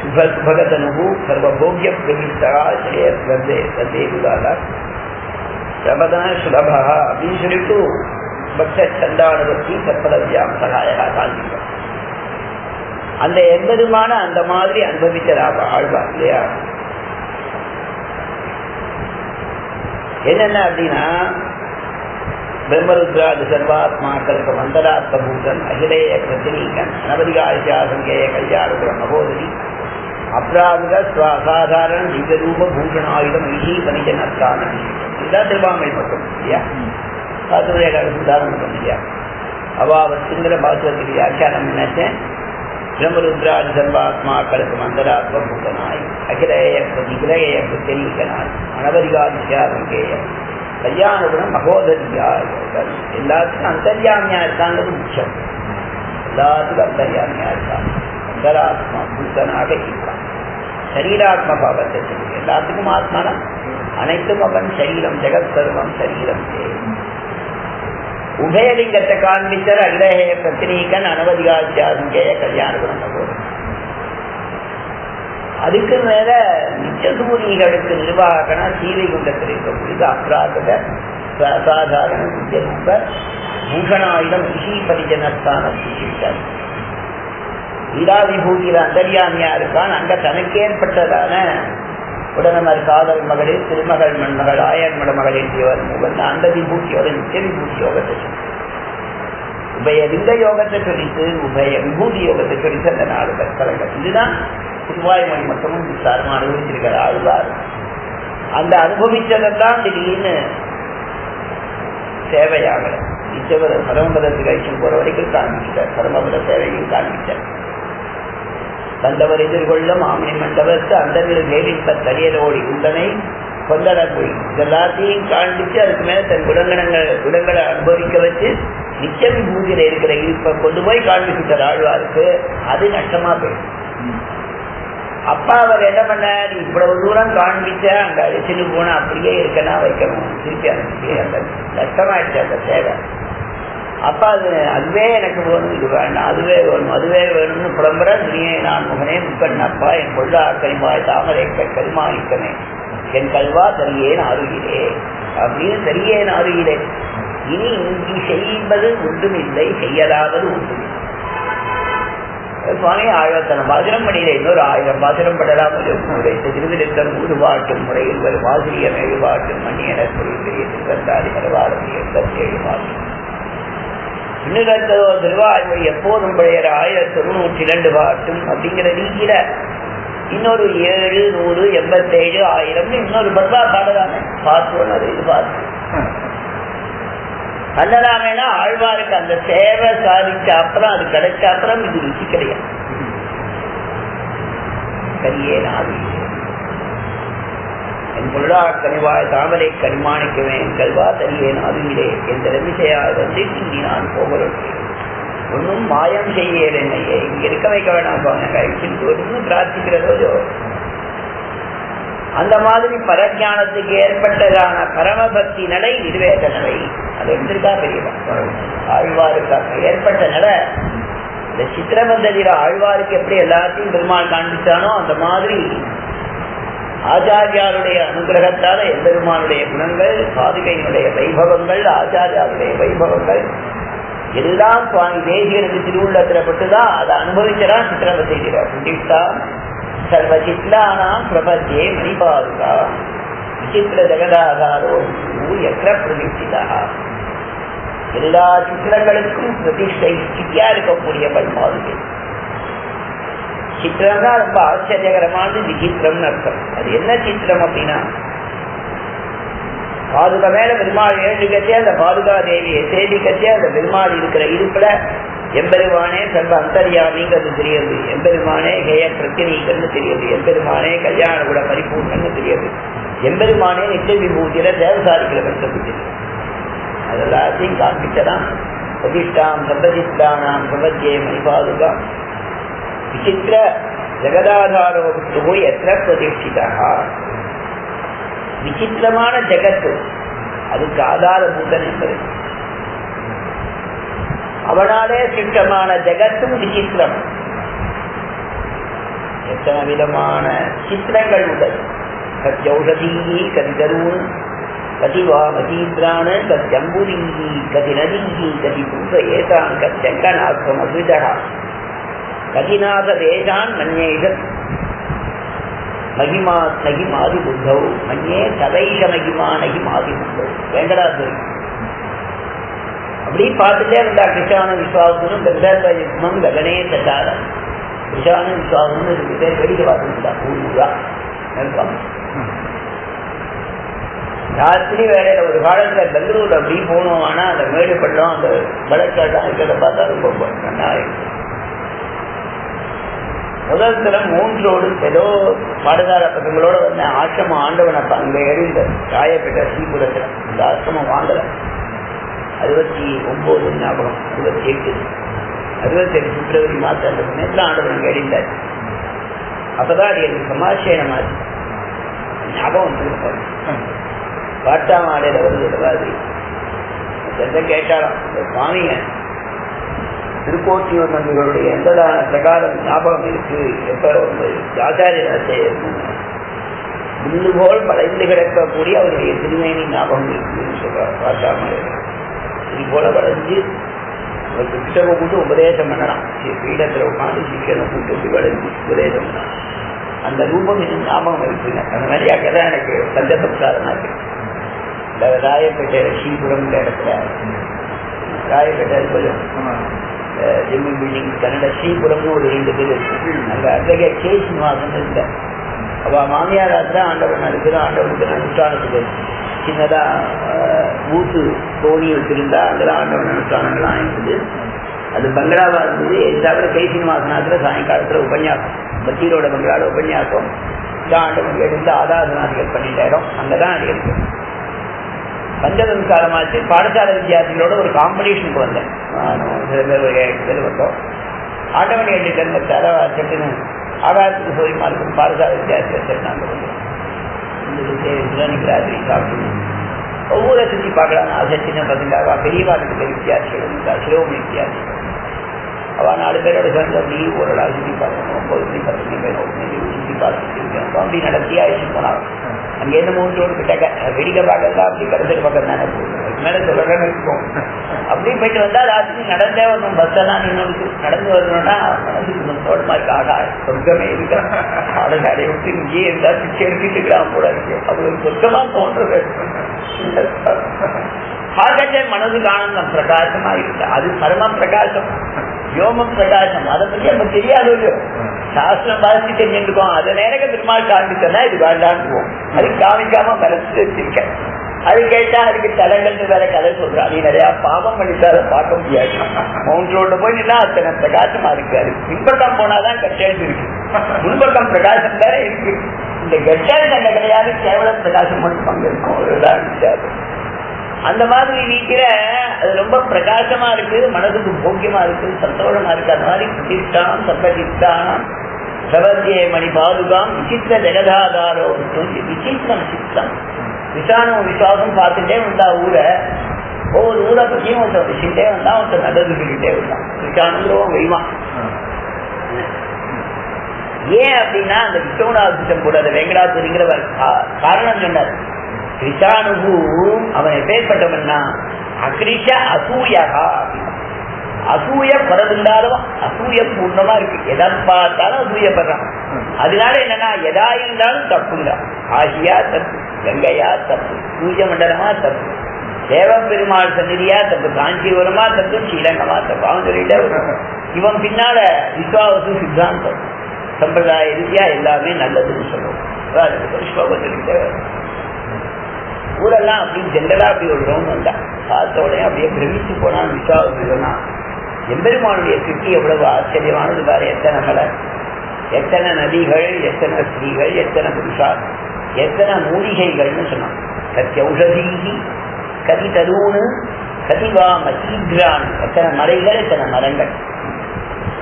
சுபகதனு சர்வபோகிய பிரவிஷ்டா சேதேதாதா பிரபதன சுலபா அப்படின்னு சொல்லிட்டு பக்த சந்தானுபத்தி சற்பதவியாம் சகாயா காண்பிக்க அந்த எம்பெருமான அந்த மாதிரி அனுபவித்ததாக ஆழ்வார் இல்லையா. என்னென்ன அப்படின்னா பிரம்மருத்ராதி சர்வாத்மாக்களுக்கு மந்தராத்மபூதன் அகிலேய பிரதினீகன் அனவதிகாரிசாசங்கேய கல்யாணபுரம் மகோதரி அப்ராவித சாதாரண திவ்யரூப பூஷணாயுதம் ஈஷி பனிஜனஸ்தான இதுதான் திருவாமை மட்டும் இல்லையா. பாசுரையாக உதாரணம் இல்லையா. அவாவத்துங்கிற பாசுரத்துக்கு வியாக்கியானம் நினைச்சேன். பிரம்மருத்ராதி சர்வாத்மாக்களுக்கு மந்தராத்மபூதனாய் அகிலேய பிரதினீகனாய் அனவதிகாரிசாசங்கேய கல்யாணகுணம் மகோதரியா எல்லாத்துக்கும் அந்தர்யாமியா இருக்காங்கிறது முக்கியம். எல்லாத்துக்கும் அந்தர்யாமியா இருக்காங்க. அந்தராத்மா பூத்தனாக இருக்கான். சரீராத்ம பாவத்தை சொல்லி எல்லாத்துக்கும் ஆத்மான அனைத்தும் அவன் சரீரம் ஜெகத் சர்வம் சரீரம் உபயலிங்கத்தை காண்பித்தர் அகிலேய பிரதினீகன் அனவதிகாரியாசங்கேய கல்யாணகுணம் மகோதரி. அதுக்கு மேல நிச்சசூரிகளுக்கு நிர்வாகனா சீதை குண்டத்தில் இருக்கக்கூடியது அப்ராத அசாதாரண வித்யரூப பூஷணாயுதம் ரிஷி பரிஜனஸ்தானம் சிஷித்தார். லீலாவிபூதியில அந்தர்யாமியா இருக்கான். அங்க தனக்கேற்பட்டதான உடனமர் காதல் மகளிர் திருமகள் மண்மகள் ஆயர்மட மகளிர் தேவர் முகன் அந்த விபூதியோட நித்திய விபூதி யோகத்தை சொல்லி உபய லிங்க யோகத்தை சொல்லிட்டு உபய விபூதி யோகத்தை சொல்லிட்டு அந்த 4 கற்கலங்கள். இதுதான் திருவாய்மொழி மட்டுமும் விசாரமா அனுபவிச்சிருக்கிற ஆழ்வார். அந்த அனுபவிச்சதெல்லாம் திடீர்னு சேவையாகல. நிச்சயவர் பரமபதத்துக்கு ஐஷம் போற வரைக்கும் காண்பிச்சார். பரமபத சேவையும் காண்பிச்சார். தந்தவர் எதிர்கொள்ளும் ஆமணி மண்டபத்து அந்த மேலின்ப தடியலோடி உண்டனை கொண்டடப்போய் இதெல்லாத்தையும் காண்பிச்சு அதுக்கு மேல தன் குணங்களை அனுபவிக்க வச்சு நிச்சய விபூதியில இருக்கிற இருப்பை கொண்டு போய் காண்பிச்சுட்டார் ஆழ்வாருக்கு. அது நஷ்டமா போயிடும். அப்பா அவர் என்ன பண்ணார், இவ்வளவு தூரம் காண்பிச்ச அங்க அழிச்சுட்டு போனா அப்படியே இருக்கனா வைக்கணும் திருப்பி அனுப்பி அந்த நஷ்டமாயிடுச்சு அந்த சேவை. அப்பா அதுவே எனக்கு வேணும், இது வேண்டாம், அதுவே வேணும், அதுவே வேணும்னு புலம்புற துணியை நான் முகனே முக்கண் அப்பா என் கொள்ளா கரிமாய் தாமரை கரிமாணிக்கமே என் கல்வா தரியேன் ஆறுகிறே அப்படின்னு தரியேன் ஆறுகிறே. இனி இங்கு செய்வது ஒன்றும் இல்லை, செய்யலாவது ஒன்றும். சுவாமி ஆழ்வாத்தன பாசுரம் படியில இன்னொரு 1000 பாசுரம் படலாம். திருவிழத்தம் ஊடுபாட்டும் முறையில் வரும் ஆசிரியர் எழுபாட்டும் மண்ணியனர் பெரிய திருவந்தாரி மரவாரம் 87 பாட்டும் இன்னொரு திருவாய்மொழி எப்போதும் பழைய 1092 பாட்டும் அப்படிங்கிற ரீதியில இன்னொரு 7, 100, 87, 1000 இன்னொரு பர்வா பாடலாமே. பார்த்து அது இது பார்த்து அல்லதாமேனா ஆழ்வாருக்கு அந்த சேவை சாதிச்ச அப்புறம் அது கிடைச்ச அப்புறம் இது ருச்சி கிடையாது. கரியே நாவி என் பொருளா கனிவாய் தாமரை கனிமாணிக்கவே என் கல்வா தரியே நாவிலே என் ரவிசையாய் வந்து இங்கே நான் போகிறேன். ஒன்றும் மாயம் செய்ய என்னையே இங்க இருக்க வைக்க வேணாம் ஒன்றும் பிரார்த்திக்கிறதோ. அந்த மாதிரி பரஜானத்துக்கு ஏற்பட்டதான பரமபக்தி நடை நிர்வேத நடை. அது எடுத்திருக்கா பெரியவா ஆழ்வாருக்காக ஏற்பட்ட நடை. இந்த சித்திரபந்ததியில ஆழ்வாருக்கு எப்படி எல்லாத்தையும் பெருமாள் காண்பிச்சானோ அந்த மாதிரி ஆச்சாரியாருடைய அனுகிரகத்தால எம்பெருமானுடைய குணங்கள், பாதுகையினுடைய வைபவங்கள், ஆச்சாரியாருடைய வைபவங்கள் எல்லாம் சுவாமி தேசியனுக்கு திருவுள்ளத்துல பட்டுதான் அதை அனுபவிச்சதான் சித்திரபந்ததியில புண்டிஷ்டா சர்வசித்ராணாம் பிரபத்யே மணிபாதுகா விசித்திர ஜெகதாதாரோ எத்திர பிரதிஷ்டிதா. எல்லா சித்திரங்களுக்கும் பிரதிஷ்டை ஸ்திதியா இருக்கக்கூடிய பாதுகை. சித்திரம்னா ரொம்ப ஆச்சரியகரமானது, விசித்திரம்னு அர்த்தம். அது என்ன சித்திரம் அப்படின்னா, பாதுகா மேல பெருமாள் எழுதிக்கச்சே அந்த பாதுகா தேவியை சேவிக்கச்சே அந்த பெருமாள் இருக்கிற இருப்புல எம்பெருமானே சர்வ அந்தர்யாமிங்கிறது தெரியுது, எம்பெருமானே ஹேய பிரத்தினீகன்னு தெரியுது, எம்பெருமானே கல்யாண கூட பரிபூர்ணன்னு தெரியுது, எம்பெருமானே நித்திய விபூதியில தேவசாரிகளை பெற்றது தெரியும். அதெல்லாத்தையும் காண்பிச்சதான் பிரதிஷ்டாம் சர்வசித்தானாம் பிரபத்யே மணிபாதுகா விசித்திர ஜெகதாதாரோ போய் எத்திர பிரதிஷ்டிதா. விசித்திரமான ஜெகத்து அதுக்கு ஆதாரபூதன் என்பது. அவனாலே சிற்றமான ஜெகத்தும் விசித்திரம். எத்தனை விதமான சித்திரங்கள் உள்ளது. கத்யௌஷதீகி கதிதரூன் கதிவாமதீந்திரான கத்யம்புரீகி கதி நதீகி கதி பூத ஏதான் கத்யங்கநாத்வம் அசுஜகா கதிநாத தேசான் மன்யேஷ மகிமாத்மகி மாதி புத்தௌ மன்யே சதைஷ மகிமானகி மாதி புத்தௌ. வெங்கடாசுரி அப்படி பார்த்துட்டே இருந்தா. கிருஷ்ணான விஸ்வாசனும் கந்தர்வயுக்மம் ககனே தட்டாரம். கிருஷ்ணான விஸ்வாசம்னு இருக்குது, வெடிக்க பார்த்துருந்தா ஊருவா நினைப்பாங்க. ராத்திரி வேலையில ஒரு காலத்துல பெங்களூர் அப்படி போனோம். ஆனா அந்த மேடு பள்ளம் அந்த வழக்காட்டம் இருக்கிறத பார்த்தா ரொம்ப நல்லா இருக்கு. முதல் தரம் 3 ரோடு ஏதோ பாடசார பசங்களோட வந்து ஆசிரமம் ஆண்டவனை அங்க எழுந்த ராயப்பேட்டை ஸ்ரீபுரத்துல. இந்த ஆசிரமம் வாங்கல. 69 ஞாபகம் 68 பிப்ரவரி மாதம் அந்த சமயத்துல ஆண்டவன் எழுந்தார். அப்பதான் அது எனக்கு சமாசேனமாச்சு ஞாபகம் திருப்பாரு. பாட்டாமாடையில வருது இடவாதி கேட்டாலும் சுவாமிங்க திருக்கோட்டியூர் நம்பிகளுடைய எந்ததான பிரகாரம் ஞாபகம் இருக்கு, எப்ப ஆச்சாரிய முள்ளு போல் படைந்து கிடக்கக்கூடிய அவருடைய திருமேனி ஞாபகம் இருக்குன்னு சொல்றார். பாட்டாமாடையில இது போல வளைஞ்சு அவருக்கு கிட்டவை கூட்டு உபதேசம் பண்ணலாம். பீடத்துல உட்காந்து சிக்கனை கூட்டு வளைஞ்சு உபதேசம் பண்ணலாம். அந்த ரூபம் இன்னும் ஞாபகம் இருக்குங்க. அந்த மாதிரியா கதை எனக்கு பஞ்சசம்சாரமா இருக்கு. இந்த ராயப்பேட்டை ஸ்ரீபுரம் இடத்துல ராயப்பேட்டை கொஞ்சம் ஜெம்மி பில்டிங் கன்னட ஸ்ரீபுரம்னு ஒரு 2 பேர் இருக்கு. அங்க அத்தகைய கே சீனிவாசன் இருக்க அவ மாமியாராத்தான் ஆண்டவன் இருக்கிற ஆண்டவனுக்கு அனுஷ்டானத்துக்கு சின்னதா ஊத்து தோணி வச்சிருந்தா அங்கதான் ஆண்டவன் அனுஷ்டானங்கள்லாம் இருந்தது. அது பங்களாவா இருந்தது. தவிர கே சீனிவாசனாத்துல சாயங்காலத்துல உபன்யாசம், பத்தீரோட பங்களால உபன்யாசம் ஆண்டவன் எடுத்து ஆதாரநாதிகள் பண்ணிட்ட இடம் அங்கதான் அது இருக்கு. பஞ்சசம்சாரமாச்சு. பாடசாலை வித்தியார்த்திகளோட ஒரு காம்படிஷனுக்கு வந்தேன். சில பேர் ஒரு 7 பேர் வந்தோம். ஆண்டவன் 2 ஜென்மத்தால செட்டுன்னு ஆகாரத்துக்கு போய் மார்க்கும் பாடசாலை வித்தியார்த்திகள் செட்டாங்க வந்தோம். ராத்திரி சாப்பிட்டு ஒவ்வொரு சுற்றி பார்க்கலாம். ஆசை சின்ன பசங்க பெரியவாளுக்கு வித்தியார்த்திகள் இருந்தா சிரோமணி வித்தியார்த்திகள். அவள் 4 பேரோட சேர்ந்து அப்படி ஒரு நாள் சுற்றி பார்க்கணும். 9 மணி 10 மணி பேர் சுற்றி பார்த்துட்டு அப்படி நடத்தியா போனாங்க. அங்கே என்ன 3 ரோடு கிட்டக்க வெடிக்க பார்க்கறதா அப்படி கடைசியில் பக்கம் தானே மேலே சொல்றேன்னு இருக்கும். அப்படி போயிட்டு வந்தா ராத்திரி நடந்தே வரணும். பஸ்ஸெல்லாம் நின்று நடந்து வரணும்னா மனசுக்கு சந்தோஷமா இருக்கு. ஆகா சொர்க்கமே இருக்க ஆடை விட்டு இங்கேயே இருந்தா பிச்சை எடுத்துட்டு இருக்கலாம் கூட இருக்கு. அவங்களுக்கு சொர்க்கமா தோன்றது. ஆகவே மனதுக்கு ஆனந்தம் பிரகாசமா இருக்கு. அது பரம பிரகாசம், யோமம் பிரகாசம். அதை பத்தி நமக்கு தெரியாது. சாஸ்திரம் பாதிச்சு தெரிஞ்சுருக்கோம். அதை நேரங்க பெருமாள் காண்பிச்சோன்னா இது வேண்டான்னு அது காமிக்காம மனசு வச்சிருக்கேன். அது கேட்டா அதுக்கு தலைகள்னு வேற கதை சொல்றான். நீ நிறைய பாவம் பண்ணிட்டு அதை பார்க்க முடியாது. மவுண்ட் ரோட்ல போய் நின்னா அத்தனை பிரகாசமா இருக்காது. பின்பக்கம் போனாதான் கட்டேன்னு இருக்கு. முன்பக்கம் பிரகாசம் வேற இருக்கு. இந்த கெட்டல் அந்த கிடையாது, கேவலம் பிரகாசம் மட்டும் பங்கு இருக்கும். ஒருதான் முடியாது. அந்த மாதிரி வீட்டில அது ரொம்ப பிரகாசமா இருக்கு, மனதுக்கு போக்கியமா இருக்கு, சந்தோஷமா இருக்கு. அந்த மாதிரி பிரதிஷ்டானம் சர்வசித்தானம் பிரபத்தியே மணி பாதுகாம் விசித்திர ஜெகதாதாரோ விசித்திரம் சித்தம். விசானம் விசுவாசம் பார்த்துட்டே வந்தா ஊரை, ஒவ்வொரு ஊரை பற்றியும் ஒருத்தர் விஷயத்தே வந்தா ஒருத்தர் நல்லது சொல்லிட்டே வந்தான். விசானங்கிறவன் வெய்வான். ஏன் அப்படின்னா அந்த விஷ்ணுநாதம் கூட அந்த வெங்கடாசுரிங்கிறவர் காரணம் சொன்னார். கிருஷானு அவன் எப்பேற்பட்டவன்னா அகிரிஷ அசூயகா. அசூயப்படவில்லாதவன் அசூய பூர்ணமா இருக்கு. எதை பார்த்தாலும் அசூயப்படுறான். அதனால என்னன்னா எதா இருந்தாலும் தப்புங்க. ஆசியா தப்பு, கங்கையா தப்பு, சூரிய மண்டலமா தப்பு, தேவ பெருமாள் சன்னிதியா தப்பு, காஞ்சிபுரமா தப்பு, ஸ்ரீரங்கமா தப்பு. அவன் சொல்லிட்டு இவன் பின்னால விஸ்வாவசு சித்தாந்தம் சம்பிரதாய ரீதியா எல்லாமே நல்லதுன்னு சொல்லுவோம். ஊரெல்லாம் அப்படி ஜென்ரலா அப்படி ஒரு ரவுண்ட் வந்தா பார்த்த உடனே அப்படியே பிரமிச்சு போனான் விஸ்வாவசுனா. எம்பெருமானுடைய சிருஷ்டி எவ்வளவு ஆச்சரியமானது பாரு. எத்தனை மலர், எத்தனை நதிகள், எத்தனை ஸ்திரீகள், எத்தனை புருஷா, எத்தனை மூலிகைகள்னு சொன்னான். கத்தியௌஷதீகி கதி தருணு கதிவா மசீக்ரான், எத்தனை மலைகள், எத்தனை மரங்கள்.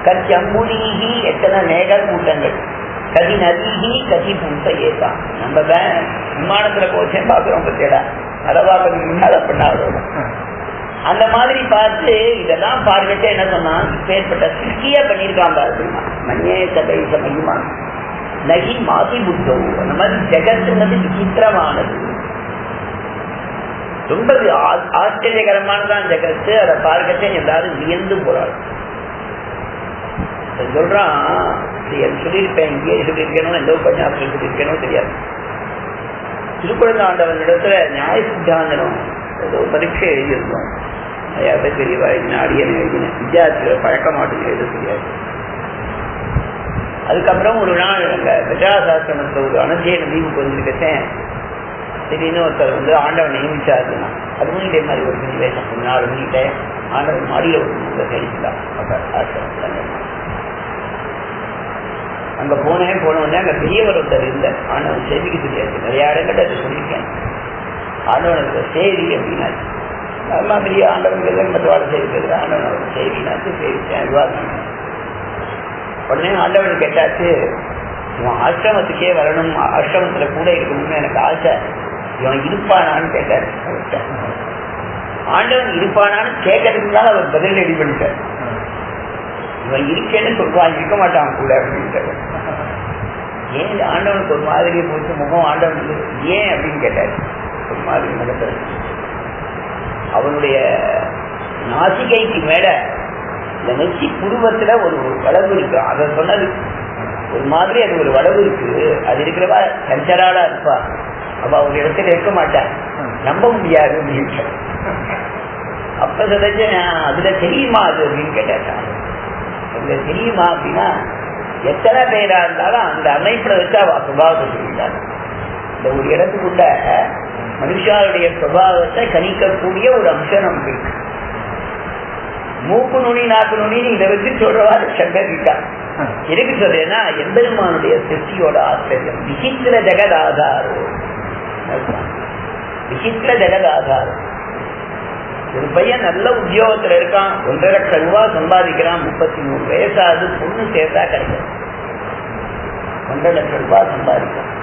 கத்தியம்புலீகி எத்தனை மேக கூட்டங்கள். கதி நதிகி கதி பூச ஏதான். நம்ம விமானத்துல போச்சேன் பாக்குறோம் பத்தியடா, அதவா கொஞ்சம் முன்னால பண்ணாதோட அந்த மாதிரி பார்த்து இதெல்லாம் பார்த்துட்டு என்ன சொன்னா, இப்பேற்பட்ட சிருஷ்டியா பண்ணியிருக்கான் பாருமா. மஞ்சே சபை சமயமா நகி மாசி புத்தம். அந்த மாதிரி ஜெகத்துனது விசித்திரமானது, ரொம்ப ஆச்சரியகரமானதான் ஜெகத்து. அதை பார்க்கட்டே எல்லாரும் வியந்து போறாள். சொல்றான், சொல்லியிருப்பேன், இங்கேயே சொல்லியிருக்கணும், எந்த உபன்யாசம் சொல்லியிருக்கணும் தெரியாது. திருக்குறள் இடத்துல நியாய சித்தாந்தனம் ஏதோ பரீட்சை எழுதியிருந்தோம். நிறையா பேர் தெரியவா எழுதின, அடியனை எழுதினேன். வித்தியார்த்திகள் பழக்க மாட்டேங்க, எழுத தெரியாது. அதுக்கப்புறம் ஒரு நாள் நாங்கள் பிரஜாசாஸ்திரமத்தில் ஒரு அனத்தியன தீவுக்கு வந்துருக்கேன். திடீர்னு ஒருத்தர் ஆண்டவன் நியமிச்சாருன்னா, அதுவும் இதே மாதிரி ஒரு நிவேசம் 4 மணிக்கிட்ட ஆண்டவன் மாடியில் ஒரு தெரிஞ்சுதான் ஆசிரமத்தில். அங்க போனோடனே அங்க பெரியவர் ஒருத்தர் இருந்த ஆண்டவன் செய்திக்கு தெரியாது. நிறைய இடங்கள்ல அதை சொல்லியிருக்கேன். ஆண்டவனுக்கு செய்தி அப்படின்னா அது மாதிரி ஆண்டவனுக்கு மற்றவாட செய்திருக்கிறது. ஆண்டவன் செய்தினாச்சு செய்திச்சேன் விவாதம். உடனே ஆண்டவன் கேட்டாச்சு, இவன் ஆசிரமத்துக்கே வரணும், ஆசிரமத்துல கூட இருக்கணும்னு எனக்கு ஆசை, இவன் இருப்பானான்னு கேட்டார். ஆண்டவன் இருப்பானான்னு கேட்கறதுக்குனால அவர் பதில் ரெடி பண்ணிட்டார். இவன் இருக்கேன்னு சொல்லுவான், இருக்க மாட்டான் கூட அப்படின்ட்டு. ஏன் ஆண்டவனுக்கு ஒரு மாதிரி போச்சு முகம், ஆண்டவனுக்கு ஏன் அப்படின்னு கேட்டாரு. ஒரு மாதிரி நடக்கிறது. அவனுடைய நாசிகைக்கு மேல இந்த நெச்சி புருவத்துல ஒரு வளவு இருக்கு. அதை சொன்னது ஒரு மாதிரி, அது ஒரு வளவு இருக்கு. அது இருக்கிறவா சஞ்சராளா இருப்பா, அப்ப அவங்க இடத்துல இருக்க மாட்டான், நம்ப முடியாது அப்படின்னு. அப்ப சொல்லிச்சு, அதுல தெரியுமா அது அப்படின்னு கேட்டான். அதுல தெரியுமா அப்படின்னா, எத்தனை பேரா இருந்தாலும் அந்த அமைப்புல வச்சு அவ சுபாவத்தை சொல்லிட்டாங்க. இந்த ஒரு இடத்துக்குள்ள மனுஷாவுடைய சுபாவத்தை கணிக்கக்கூடிய ஒரு அம்சம் நமக்கு இருக்கு. மூக்கு நுனி நாக்கு நுனி இதை வச்சு சொல்றவாறு சங்கர் இருக்கா. எதுக்கு சொல்றேன்னா, எம்பெருமானுடைய சிருஷ்டியோட ஆச்சரியம். விசித்திர ஜெகதாதாரம், விசித்திர ஜெகதாதாரம். ஒரு பையன் நல்ல உத்தியோகத்துல இருக்கான், 1.5 லட்சம் ரூபாய் சம்பாதிக்கிறான், 33 வயசாது, பொண்ணு சேர்த்தா கிடைக்கும். 1.5 லட்சம் ரூபாய் சம்பாதிக்கிறான்.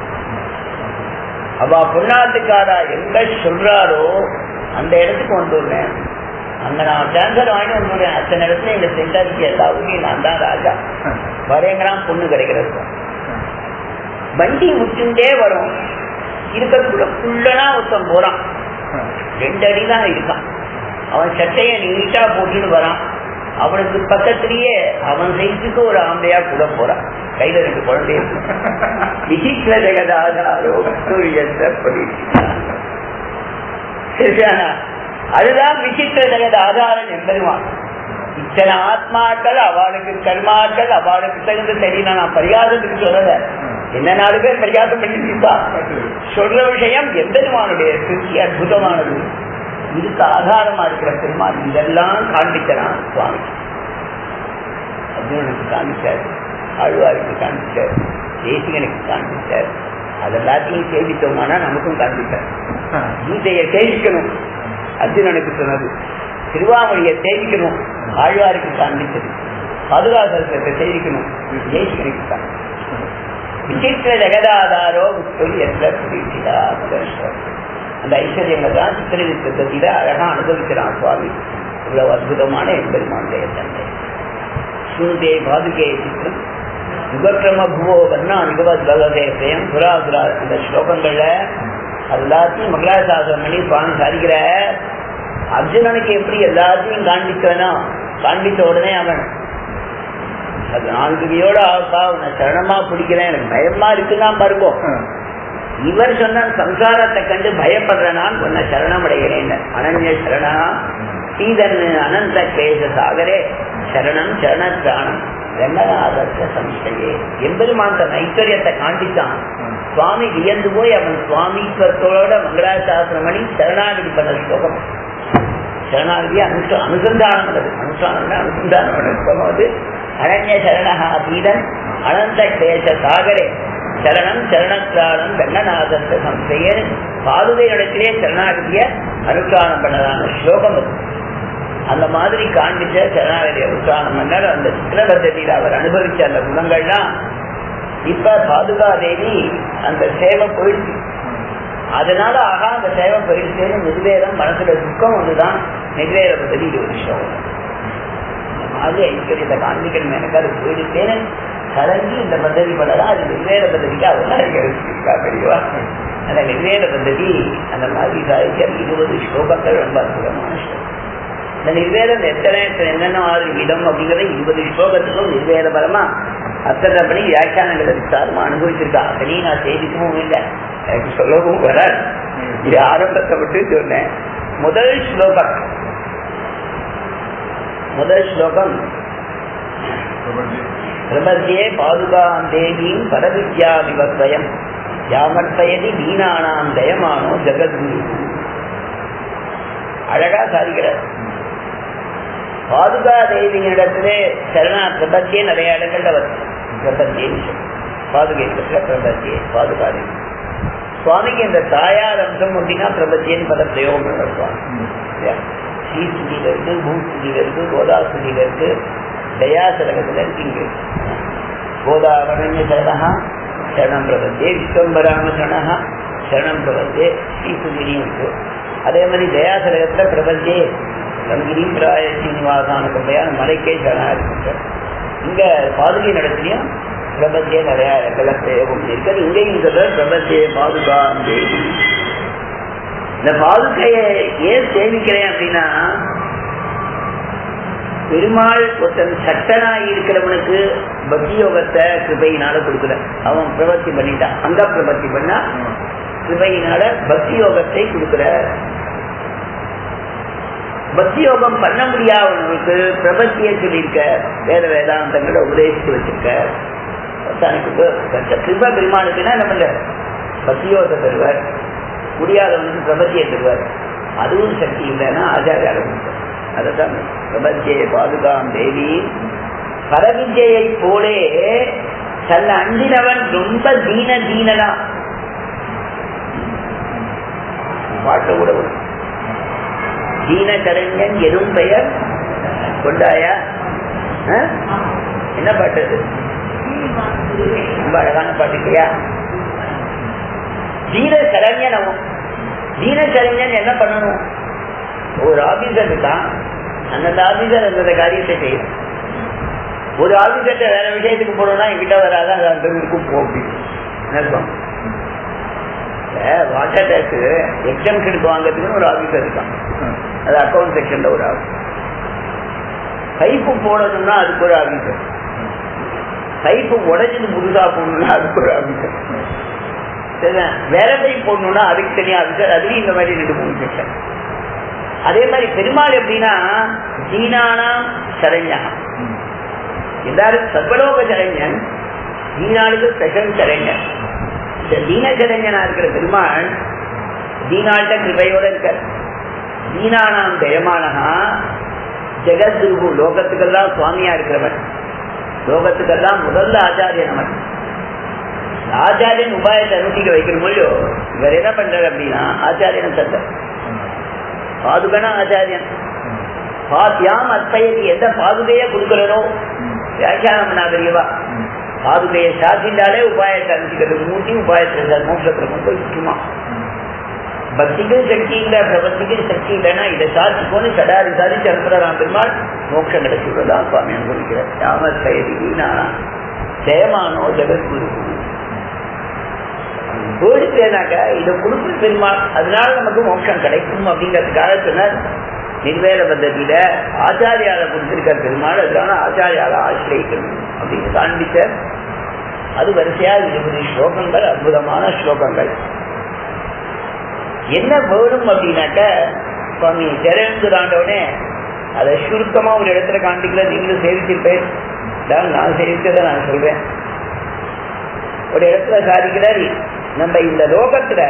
அவ பொண்ணாத்துக்காரா எங்க சொல்றாரோ அந்த இடத்துக்கு வந்துடுறேன். அங்க நான் டிரான்ஸ்பர் வாங்கிட்டு வந்துடுறேன். அத்தனை இடத்துல எங்க சென்டாருக்கு எல்லா ஊரையும் நான் தான் ராஜா. வரேங்கிறான், பொண்ணு கிடைக்கிறது. வண்டி விட்டுண்டே வரும், இருக்கக்குள்ளனா ஒருத்தன் போறான், 2 அடி தான் இருக்கான். அவன் சட்டைய நீட்டா போட்டுன்னு வரான். அவனுக்கு பக்கத்திலேயே அவன் சைஸுக்கு ஒரு ஆம்பையா கூட போறான், கையில 2 குழந்தைய. விசித்திர ஜெகதாதாரோ அதுதான் விசித்திர ஜெகத ஆதாரம் என்பதுவான். இத்தனை ஆத்மாக்கள், அவளுக்கு கர்மாக்கள், அவளுக்கு தகுந்த தெரியல. நான் பரிகாசத்துக்கு சொல்லல, என்ன 4 பேர் பரிகாசம் பண்ணிருப்பா. சொல்ற விஷயம் எம்பெருமானுடைய சிருஷ்டி அற்புதமானது. இதுக்கு ஆதாரமா இருக்கிற பெருமாள் இதெல்லாம் காண்பிக்கிறான் சுவாமி. அர்ஜுனனுக்கு காண்பிச்சார், ஆழ்வாருக்கு காண்பிச்சார், தேசிகனுக்கு காண்பிச்சார். அதெல்லாத்தையும் சேவித்தோம்னா நமக்கும் காண்பிச்சார். கீதையை சேவிக்கணும், அர்ஜுனனுக்கு சொன்னது. திருவாமொழியை சேவிக்கணும், ஆழ்வாருக்கு காண்பிச்சது. பாதுகாசத்தை சேவிக்கணும், தேசிகனுக்கு காண்பிச்சது. விசித்திர ஜெகதாதாரோ சொல்லி அந்த ஐஸ்வர்யங்கள் தான் சித்திரவித்தத்தில அழகா அனுபவிக்கிறான் சுவாமி. இவ்வளவு அற்புதமான எம்பெருமானுடைய தந்தை. ஸ்ருதே பாதுகே சித்திரம் யுகக்கிரம புவோ வர்ணா நிகவத் பகவதே பிரயம் புராசுரா. அந்த ஸ்லோகங்கள்ல எல்லாத்தையும் மங்களாசாசனம் பண்ணி சுவாமி சாதிக்கிற. அர்ஜுனனுக்கு எப்படி எல்லாத்தையும் காண்பிக்கணும், காண்பித்த உடனே அவன் அது 4 கையோட ஆப்பா உன்னை சரணமா பிடிக்கிறேன், எனக்கு பயமா இருக்குன்னா பாருங்கோ. இவர் சொன்ன சம்சாரத்தை கண்டு பயப்படுறனான் உன்னை சரணமடைகிறேன். அனன்ய சரணா சீதன் அனந்த கேச சாகரே சரணம் சரணத்ராணம் ரங்கநாதத்த சம்சயே. எம்பெருமான் தன் ஐஸ்வர்யத்தை காண்பித்தான். சுவாமி வியந்து போய் அவன் சுவாமீஸ்வரத்தோட மங்களாசாசனம் பண்ணி சரணாகதி பண்ண ஸ்லோகம். சரணாகதி அனுசந்தானம் உள்ளது. அனுசந்தானம் வந்து அனன்ய சரணா சீதன் அனந்த கேச சாகரே சரணம் சரணத்ராணம் ரங்கநாதத்த சம்சயே. பாதுகை இடத்திலே சரணாகதிய அனுஷ்டானம் பண்ணதான ஸ்லோகம் அது. அந்த மாதிரி காண்பிச்ச சரணாகதி அனுஷ்டானம் பண்ணால் அந்த சித்திரபத்தியில் அவர் அனுபவிச்ச அந்த குணங்கள்லாம் இப்ப பாதுகாதேவி அந்த சேவை போயிடுச்சு. அதனால ஆகா அந்த சேவை போயிடுச்சேன்னு நிர்வேதம் மனசுல துக்கம் ஒன்றுதான். நிர்வேத பத்தி 20 ஸ்லோகம் அது ஐஸ்வர்யத்தை காண்பிக்கணும், எனக்கு அது போயிடுச்சேன்னு கலங்கி இந்த பദ്ധதி பண்ணலாம். அது நிர்வேத பദ്ധதிக்கு அவதான் பெரியவா. அந்த நிர்வேத பദ്ധதி அந்த மாதிரி சாதிக்க 20 ஸ்லோகங்கள் ரொம்ப அற்புதமான ஸ்லோகம். இந்த நிர்வேதம் என்னென்ன இடம் அப்படிங்கிறத 20 ஸ்லோகத்துக்கும் நிர்வேத பரமா அத்தனை படி வியாக்கியானங்களை விசாரமா அனுபவிச்சிருக்கா. அத்தனையும் நான் செய்திக்கவும் இல்லை, எனக்கு சொல்லவும் வராது. இது ஆரம்பத்தை மட்டும் சொன்னேன். முதல் ஸ்லோகம் பிரபத்யே பாதுகாம் தேவீம் பரவித்யா விவத்வயம் யாமர்ப்பயதி தீனானாம் தயமானோ ஜெகத்குரு. அழகா சாதிக்கிறார். பாதுகா தேவியிடத்திலே சரணா பிரபத்தியே நிறைய இடங்கள்ல வருது. பிரபத்தியே பாதுகை பிரபத்தியே பாதுகா தேவி. சுவாமிக்கு இந்த தாயார் அம்சம் அப்படின்னா பிரபத்தியன்னு பல பிரயோகம் பண்ணுவாங்க. ஸ்ரீஸ்துதியில இருக்கு, பூஸ்துதியில இருக்கு, கோதாஸ்துதியில இருக்கு, தயாசரகத்துல இருக்கு. கோதாவரண்ய சரணா சரணம் பிரபத்தே, விஸ்வம்பராம சரணா சரணம் பிரபத்தே, ஸ்ரீஸ்துதியும் இருக்கு. அதே மாதிரி தயாசரகத்துல பிரபத்தே சங்கிரியும் பிராய சீனிவாசான கம்பையான மலைக்கே சரணா இருக்கு. இங்க பாதுகை நடத்திலையும் பிரபத்தியே நிறைய இடத்துல பிரயோகம் இருக்கிறது. இங்கேயும் பிரபத்தியே பாதுகா தேவி. இந்த பாதுகையை ஏன் சேமிக்கிறேன் அப்படின்னா, பெருமாள் ஒருத்தன் சட்டனாகி இருக்கிறவனுக்கு பக்தி யோகத்தை கிருபையினால கொடுக்கல. அவன் பிரபத்தி பண்ணிட்டான், அங்க பிரபத்தி பண்ணா கிருபையினால பக்தி யோகத்தை கொடுக்கிற. பக்தி யோகம் பண்ண முடியாதவனுக்கு பிரபத்தியை சொல்லியிருக்க, வேத வேதாந்தங்களை உபதேசித்து வச்சிருக்க. கிருப பெருமாளுக்குன்னா நம்ம பக்தி யோகத்தை தருவார், முடியாதவனுக்கு பிரபத்தியை தருவார். அதுவும் சக்தி இல்லைன்னா ஆச்சாரியாளர். அதான் பிரபத்தியை பாதுகாம் தேவி பரவிஜயை போலே தன்னை அண்டினவன் ரொம்ப தீனனா பாட்ட கூட தீன கலைஞன் எதுவும் பெயர் கொண்டாயா? என்ன பாட்டு? ரொம்ப அழகான பாட்டு இல்லையா? தீன கலைஞன். அவன் தீன கலைஞன் என்ன பண்ணணும்? ஒரு ஆபீசர் இருக்கான், அந்த ஆபீசர் அந்த காரியத்தை செய்யும். ஒரு ஆபீசர்கிட்ட வேற விஷயத்துக்கு போனோம்னா என்கிட்ட வராத, அது அந்த ஊருக்கும் போ அப்படின்னு வாட்டர் டேக்ஸ் எக்ஸம்ஷனுக்கு வாங்கிறதுக்குன்னு ஒரு ஆபீசர் இருக்கான், அது அக்கௌண்ட் செக்ஷன்ல ஒரு ஆபீசர். பைப்பு போடணும்னா அதுக்கு ஒரு ஆபீசர், பைப்பு உடைஞ்சது புதுசா போடணும்னா அதுக்கு ஒரு ஆபீசர், வேற பைப் போடணும்னா அதுக்கு தனியா ஆபீசர். அதுலயும் இந்த மாதிரி 2-3 செக்ஷன். அதே மாதிரி பெருமாள் எப்படின்னா தீனானாம் சரண்யம், எல்லாரும் சர்வலோக சரண்யன், தீனாளுக்கு ஸ்பெஷல் சரண்யன். இந்த தீன சரண்யனா இருக்கிற பெருமாள் தீனாள்கிட்ட கிருபையோட இருக்க. தீனானாம் ஜெயமானஹா ஜெகத்குரு, லோகத்துக்கெல்லாம் சுவாமியா இருக்கிறவன், லோகத்துக்கெல்லாம் முதல்ல ஆச்சாரியன் அவன். ஆச்சாரியன் உபாயத்தை அனுஷ்டிக்க வைக்கிற மொழியோ இவர் என்ன பண்றாரு அப்படின்னா ஆச்சாரியன் சத்த பாதுகனா ஆச்சாரியன் பாத்தியாம் அற்பயத்தி, எந்த பாதுகையை கொடுக்கிறனோ வியாக்கியானம் பண்ணா பெரியவா. பாதுகையை சாத்திட்டாலே உபாயத்தை அனுஷ்டிக்கிறது மூட்டி உபாயத்தை மோட்சத்தை ரொம்ப முக்கியமா. பக்திக்கும் சக்தி இல்லை, பிரபத்திக்கும் சக்தி இல்லைன்னா இதை சாட்சிக்கோன்னு சடாரி சாதிச்சு அனுப்புறான் பெருமாள். மோட்சம் கிடைச்சிதான் சுவாமி அனுபவிக்கிறார். யாமற்பயதி நானா ஜெயமானோ ஜெகத்குரு போயிடுச்சேனாக்கா இதை கொடுக்குற பெருமாள், அதனால நமக்கு மோட்சம் கிடைக்கும் அப்படிங்கிறதுக்காக சொன்னார். நிர்வேத பద్ధதியில ஆச்சாரியால கொடுத்திருக்க பெருமாள், அதனால ஆச்சாரியால ஆசிரியக்கணும் அப்படின்னு காண்பிச்ச. அது வரிசையா 20 ஸ்லோகங்கள், அற்புதமான ஸ்லோகங்கள். என்ன வேணும் அப்படின்னாக்க சுவாமி திறந்துடாண்டவுடனே அதை சுருக்கமா ஒரு இடத்துல காண்பிக்கல. நீங்களும் சேவிச்சிருப்பேன், நான் சேவிச்சதை நான் சொல்றேன். ஒரு இடத்துல சாதிக்கிறார், நம்ம இந்த லோகத்துல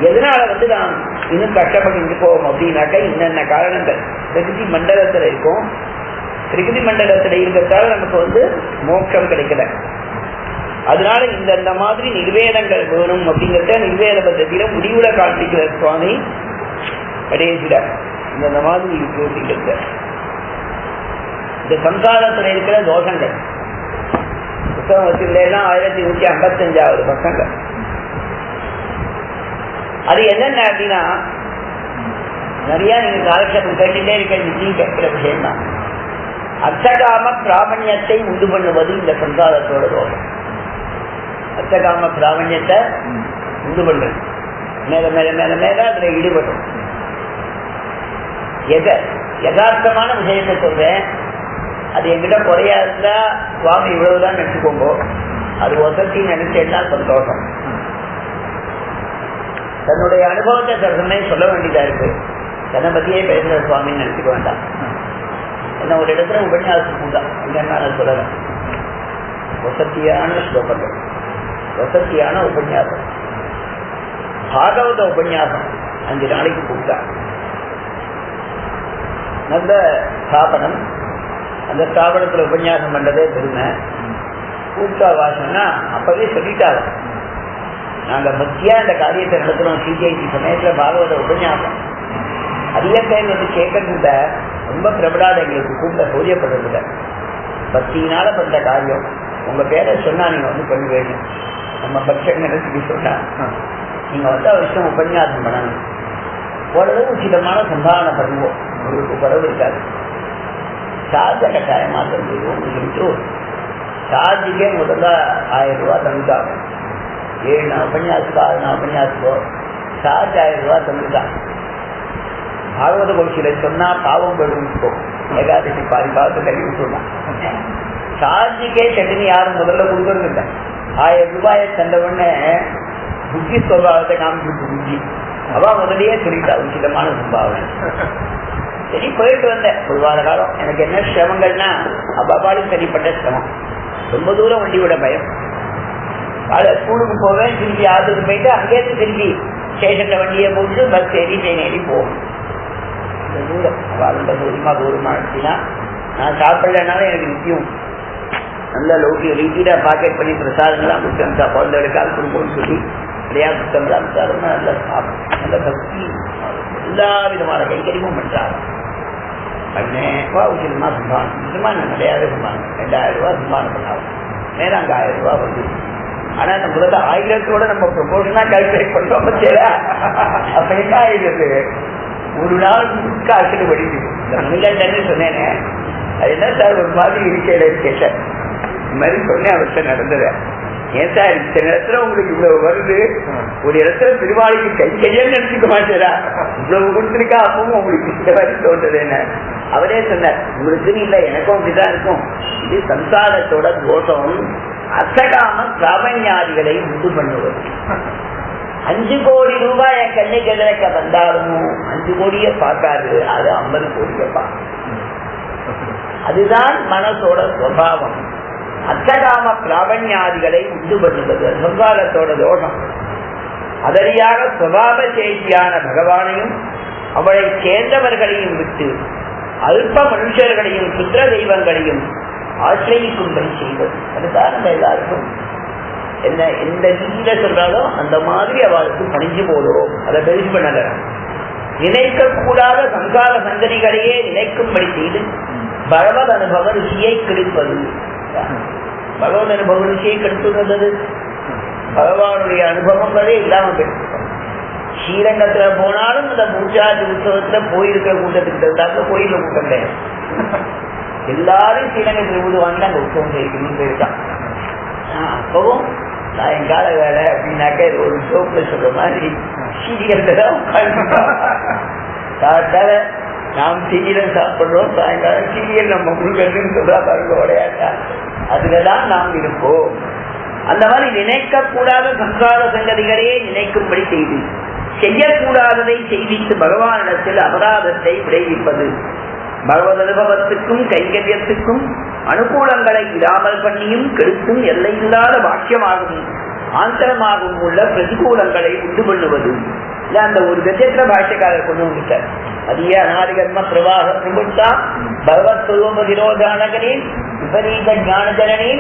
எதனால நாம் இன்னும் கஷ்டப்பட்டு போவோம் அப்படின்னாக்க இன்னென்ன காரணங்கள். பிரகிருதி மண்டலத்துல இருக்கும், பிரகிருதி மண்டலத்துல இருக்கிறதால நமக்கு மோட்சம் கிடைக்கல. அதனால இந்த மாதிரி நிர்வேதங்கள் வேணும் அப்படிங்கிறத நிர்வேத பద్ధதியில முடிவுல காண்பிக்கிற சுவாமி கடைசியில இந்த மாதிரி இருக்கு அப்படிங்கிறத. இந்த சம்சாரத்துல இருக்கிற தோஷங்கள் புத்தகம் வச்சுக்கலாம் 1155வது பக்கங்கள். அது என்னென்ன அப்படின்னா நிறைய நீங்க காலக்ஷேபம் கேட்டுட்டே இருக்க நிச்சயம் கேட்கிற விஷயம் தான். அர்த்தகாம பிராமணியத்தை உண்டு பண்ணுவது இந்த சம்சாரத்தோட தோஷம். அர்த்தகாம பிராமணியத்தை உண்டு பண்றது, மேல மேல மேல மேல அதுல ஈடுபடும். யதார்த்தமான விஷயத்தை சொல்றேன், அது எங்கிட்ட குறையா இருந்தா சுவாமி இவ்வளவுதான் நினைச்சுக்கோங்க, அது வசதி நினைச்சேன்னா சந்தோஷம். தன்னுடைய அனுபவத்தை தரமே சொல்ல வேண்டியதா இருக்கு, தன்னை பத்தியே பேசுற சுவாமின்னு நினைச்சுக்க வேண்டாம். என்ன ஒரு இடத்துல உபன்யாசம் கூட இல்லைன்னா நான் சொல்லலாம். வசதியான ஸ்லோகங்கள், வசதியான உபன்யாசம், பாகவத உபன்யாசம் 5 நாளைக்கு கூப்பிட்டா. நல்ல ஸ்தாபனம், அந்த ஸ்தாபனத்துல உபன்யாசம் பண்றதே பெருமை. கூப்பிட்டா வாசனா அப்பவே சொல்லிட்டாங்க, நாங்க பக்தியா இந்த காரியத்தை நடத்துறோம். சிஜேசி சமயத்துல பாகவத உபன்யாசம் அதிக பேர் கேட்கறதுல ரொம்ப பிரபலாத எங்களுக்கு கூப்பிட்ட சௌரியப்படுறதுல. பக்தியினால பண்ற காரியம், உங்க பேரை சொன்னா நீங்க பண்ணி வேணும். நம்ம பக்தங்களை சொல்லி சொன்னா நீங்க அவசியம் உபன்யாசம் பண்ணணும். ஓரளவு உச்சிதமான சம்பாவனை பண்ணுவோம், உங்களுக்கு குறவு இருக்காது. சார்ஜ கட்டாயமா தந்துடுவோம் சொல்லிட்டு சார்ஜுக்கே முதல்ல 1000 ரூபாய் தந்துட்டாங்க. 7 நாள் உபன்யாசுக்கோ 6 நாள் உபன்யாசுக்கோ சார்ஜ் 1000 ரூபாய் தந்துட்டாங்க. பாகவத கோஷியில சொன்னா பாவம் போயிடும், ஏகாதசி பாதி பாவத்தை கழிவு சொன்னான். சார்ஜுக்கே சட்டினி யாரும் முதல்ல கொடுக்கறது இல்லை. 1000 ரூபாயை தந்த உடனே புத்தி சுபாவத்தை காமிச்சு புத்தி அவ முதலையே சொல்லிட்டா உச்சிதமான சம்பாவனை. சரி போயிட்டு வந்தேன் ஒரு வார காலம். எனக்கு என்ன சிரமங்கள்னா அப்பாப்பாலும் சரிப்பட்ட சிரமம். ரொம்ப தூரம் வண்டியோட பயம். ஸ்கூலுக்கு போவேன், திரும்பி ஆத்துக்கு போயிட்டு அங்கேயிருந்து திரும்பி ஸ்டேஷன்ல வண்டியை போட்டு பஸ் ஏறி ட்ரெயின் ஏறி போகும். தூரம் அவள் தூரமா இருந்துச்சுன்னா நான் சாப்பிடலனாலும் எனக்கு நிச்சயம் நல்ல லோக்கிய ரீதியில பாக்கெட் பண்ணி பிரசாதங்கள்லாம் கொடுத்தா குழந்தைகளுக்காக கொடுப்போம்னு சொல்லி நிறையா புத்தகம்லாம் நல்ல சாப்பிடும். நல்ல பக்தி எல்லா விதமான கைகறிவும் பண்றாங்க. பண்ணேன் உச்சிதமா சம்பானம், நிச்சயமா நான் நிறையாவே சம்பானம். 2000 ரூபாய் சம்பானம் பண்ணாலும் மேல அங்க 1000 ரூபாய் வருது. ஆனா நம்ம முதல்ல 1000 நம்ம ப்ரொபோஷனா கால்குலேட் பண்றோம். அப்ப என்ன ஆயிடுது, ஒரு நாள் முழுக்க அசடு படிக்குது. இந்த மணிகண்டன்னு சொன்னேனே, அது என்ன சார் ஒரு மாதிரி இருக்கையில கேட்டேன். இந்த மாதிரி சொன்னேன், அவர்கிட்ட நடந்தது. ஏன் சார் இந்த நேரத்துல உங்களுக்கு இவ்வளவு வருது, ஒரு இடத்துல திருவாளிக்கு கையன்னு நினைச்சுக்க மாட்டேரா, இவ்வளவு கொடுத்துருக்கா, அப்பவும் உங்களுக்கு இந்த மாதிரி தோன்றது என்ன. அவரே சொன்னார், உங்களுக்குன்னு இல்லை எனக்கும் அப்படிதான் இருக்கும். இது சம்சாரத்தோட தோஷம். அசகாம பிராமணியாதிகளை உண்டு பண்ணுவது. 5 கோடி ரூபாய் என் கண்ணை கிழக்க வந்தாலும் 5 கோடியை பார்க்காது, அது 50 கோடியை பார்க்கும். அதுதான் மனசோட சுவாவம். அத்தகாம பிராமணியாதிகளை உண்டு பண்ணுவது சம்சாரத்தோட தோஷம். அதறியாக சுவாவ சேஷியான பகவானையும் அவளை சேர்ந்தவர்களையும் விட்டு அல்ப மனுஷர்களையும் சுத்திர தெய்வங்களையும் ஆசிரியிக்கும்படி செய்வது. அதுதான் நம்ம எல்லாருக்கும் என்ன எந்த ரீதியில சொல்றாலும் அந்த மாதிரி அவளுக்கு பணிஞ்சு போதும். அதை பெருசு பண்ணல. நினைக்கக்கூடாத சம்சார சங்கதிகளையே நினைக்கும்படி செய்து பகவத் அனுபவ ருசியை கெடுப்பது. பகவத் அனுபவ ருசியை கெடுத்துள்ளது பகவானுடைய அனுபவங்களே இல்லாம கெடுத்து. ஸ்ரீரங்கத்துல போனாலும் இந்த பூஜாதி உற்சவத்துல போயிருக்கிற கூட்டத்துக்கு கோயில கூட்டம் கிடையாது. எல்லாரும் ஸ்ரீரங்கத்தில் விடுவாங்க, அந்த உற்சவம் செய்யணும்னு போயிருக்கான். அப்பவும் சாயங்கால வேலை அப்படின்னாக்க ஒரு சோப்புல சொல்ற மாதிரி ஸ்ரீரங்கத்துல உட்காந்து காட்டால நாம் சீரியல் சாப்பிடுறோம், சாயங்காலம் சீரியல் நம்ம முழுக்கன்னு சொல்றா பாருங்க விளையாட்டா, அதுலதான் நாம் இருப்போம். அந்த மாதிரி நினைக்கக்கூடாத சம்சார சங்கதிகளையே நினைக்கும்படி செய்து செய்யக்கூடாததை செய்வித்து பகவானிடத்தில் அபராதத்தை விளைவிப்பது பகவத் அனுபவத்துக்கும் கைங்கரியத்துக்கும் அனுகூலங்களை இல்லாமல் பண்ணியும் கெடுத்தும் எல்லையில்லாத வாக்கியமாகவும் ஆந்தரமாகவும் உள்ள பிரதிகூலங்களை உண்டு பண்ணுவது. அந்த ஒரு கஜேந்திர பாஷ்யக்காரர் கொண்டு வந்துட்டார். அதிக அநாதிகர்ம பிரவாக பிரபுத்தா பகவத் சுரூப விரோதானகனே விபரீத ஞானஜனனே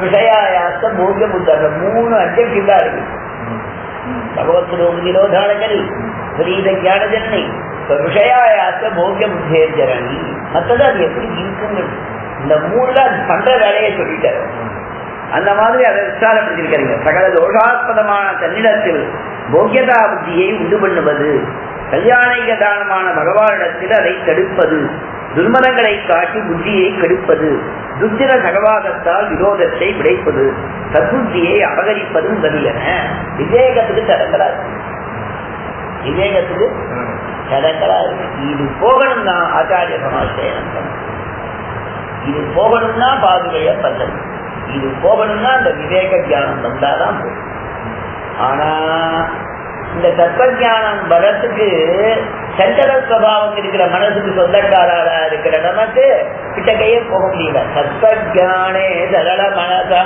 விஷயாயாச போக புத்தகம் 3 அட்ஜெக்டிவ் தான் இருக்கு. பகவத் சுரூப விரோதானகனி விபரீத ஞானஜனனி விஷயாயாச போக புத்தேர்ஜனி. மற்றது அது எப்படி இருக்குங்க, இந்த 3 அது பண்ற வேலையை சொல்லிட்டாரு. அந்த மாதிரி அதை விசாரப்படுத்திருக்கிறீங்க. சகல தோஷாஸ்பதமான தன்னிடத்தில் போக்கியதா புத்தியை உண்டு பண்ணுவது, கல்யாணிக தானமான பகவானிடத்தில் அதை தடுப்பது, துர்மதங்களை காட்டி புத்தியை கெடுப்பது, துத்திர சகவாதத்தால் விரோதத்தை விடைப்பது, சத்புத்தியை அபகரிப்பது முதலியன விவேகத்துக்கு தடங்களா இருக்கு. விவேகத்துக்கு தடங்களா இருக்கு. இது போகணும்னா ஆச்சாரிய சமாசேனம், இது போகணும்னா பாதுகைய பந்தம், இது போகணும்னா அந்த விவேக தியானம் வந்தாதான் போகும். ஆனா இந்த தத்துவஞானம் வரத்துக்கு சஞ்சல சுவாவம் இருக்கிற மனசுக்கு சொந்தக்காரா இருக்கிற நமக்கு கிட்டக்கையே போக முடியல. தத்துவஞானே சரள மனசா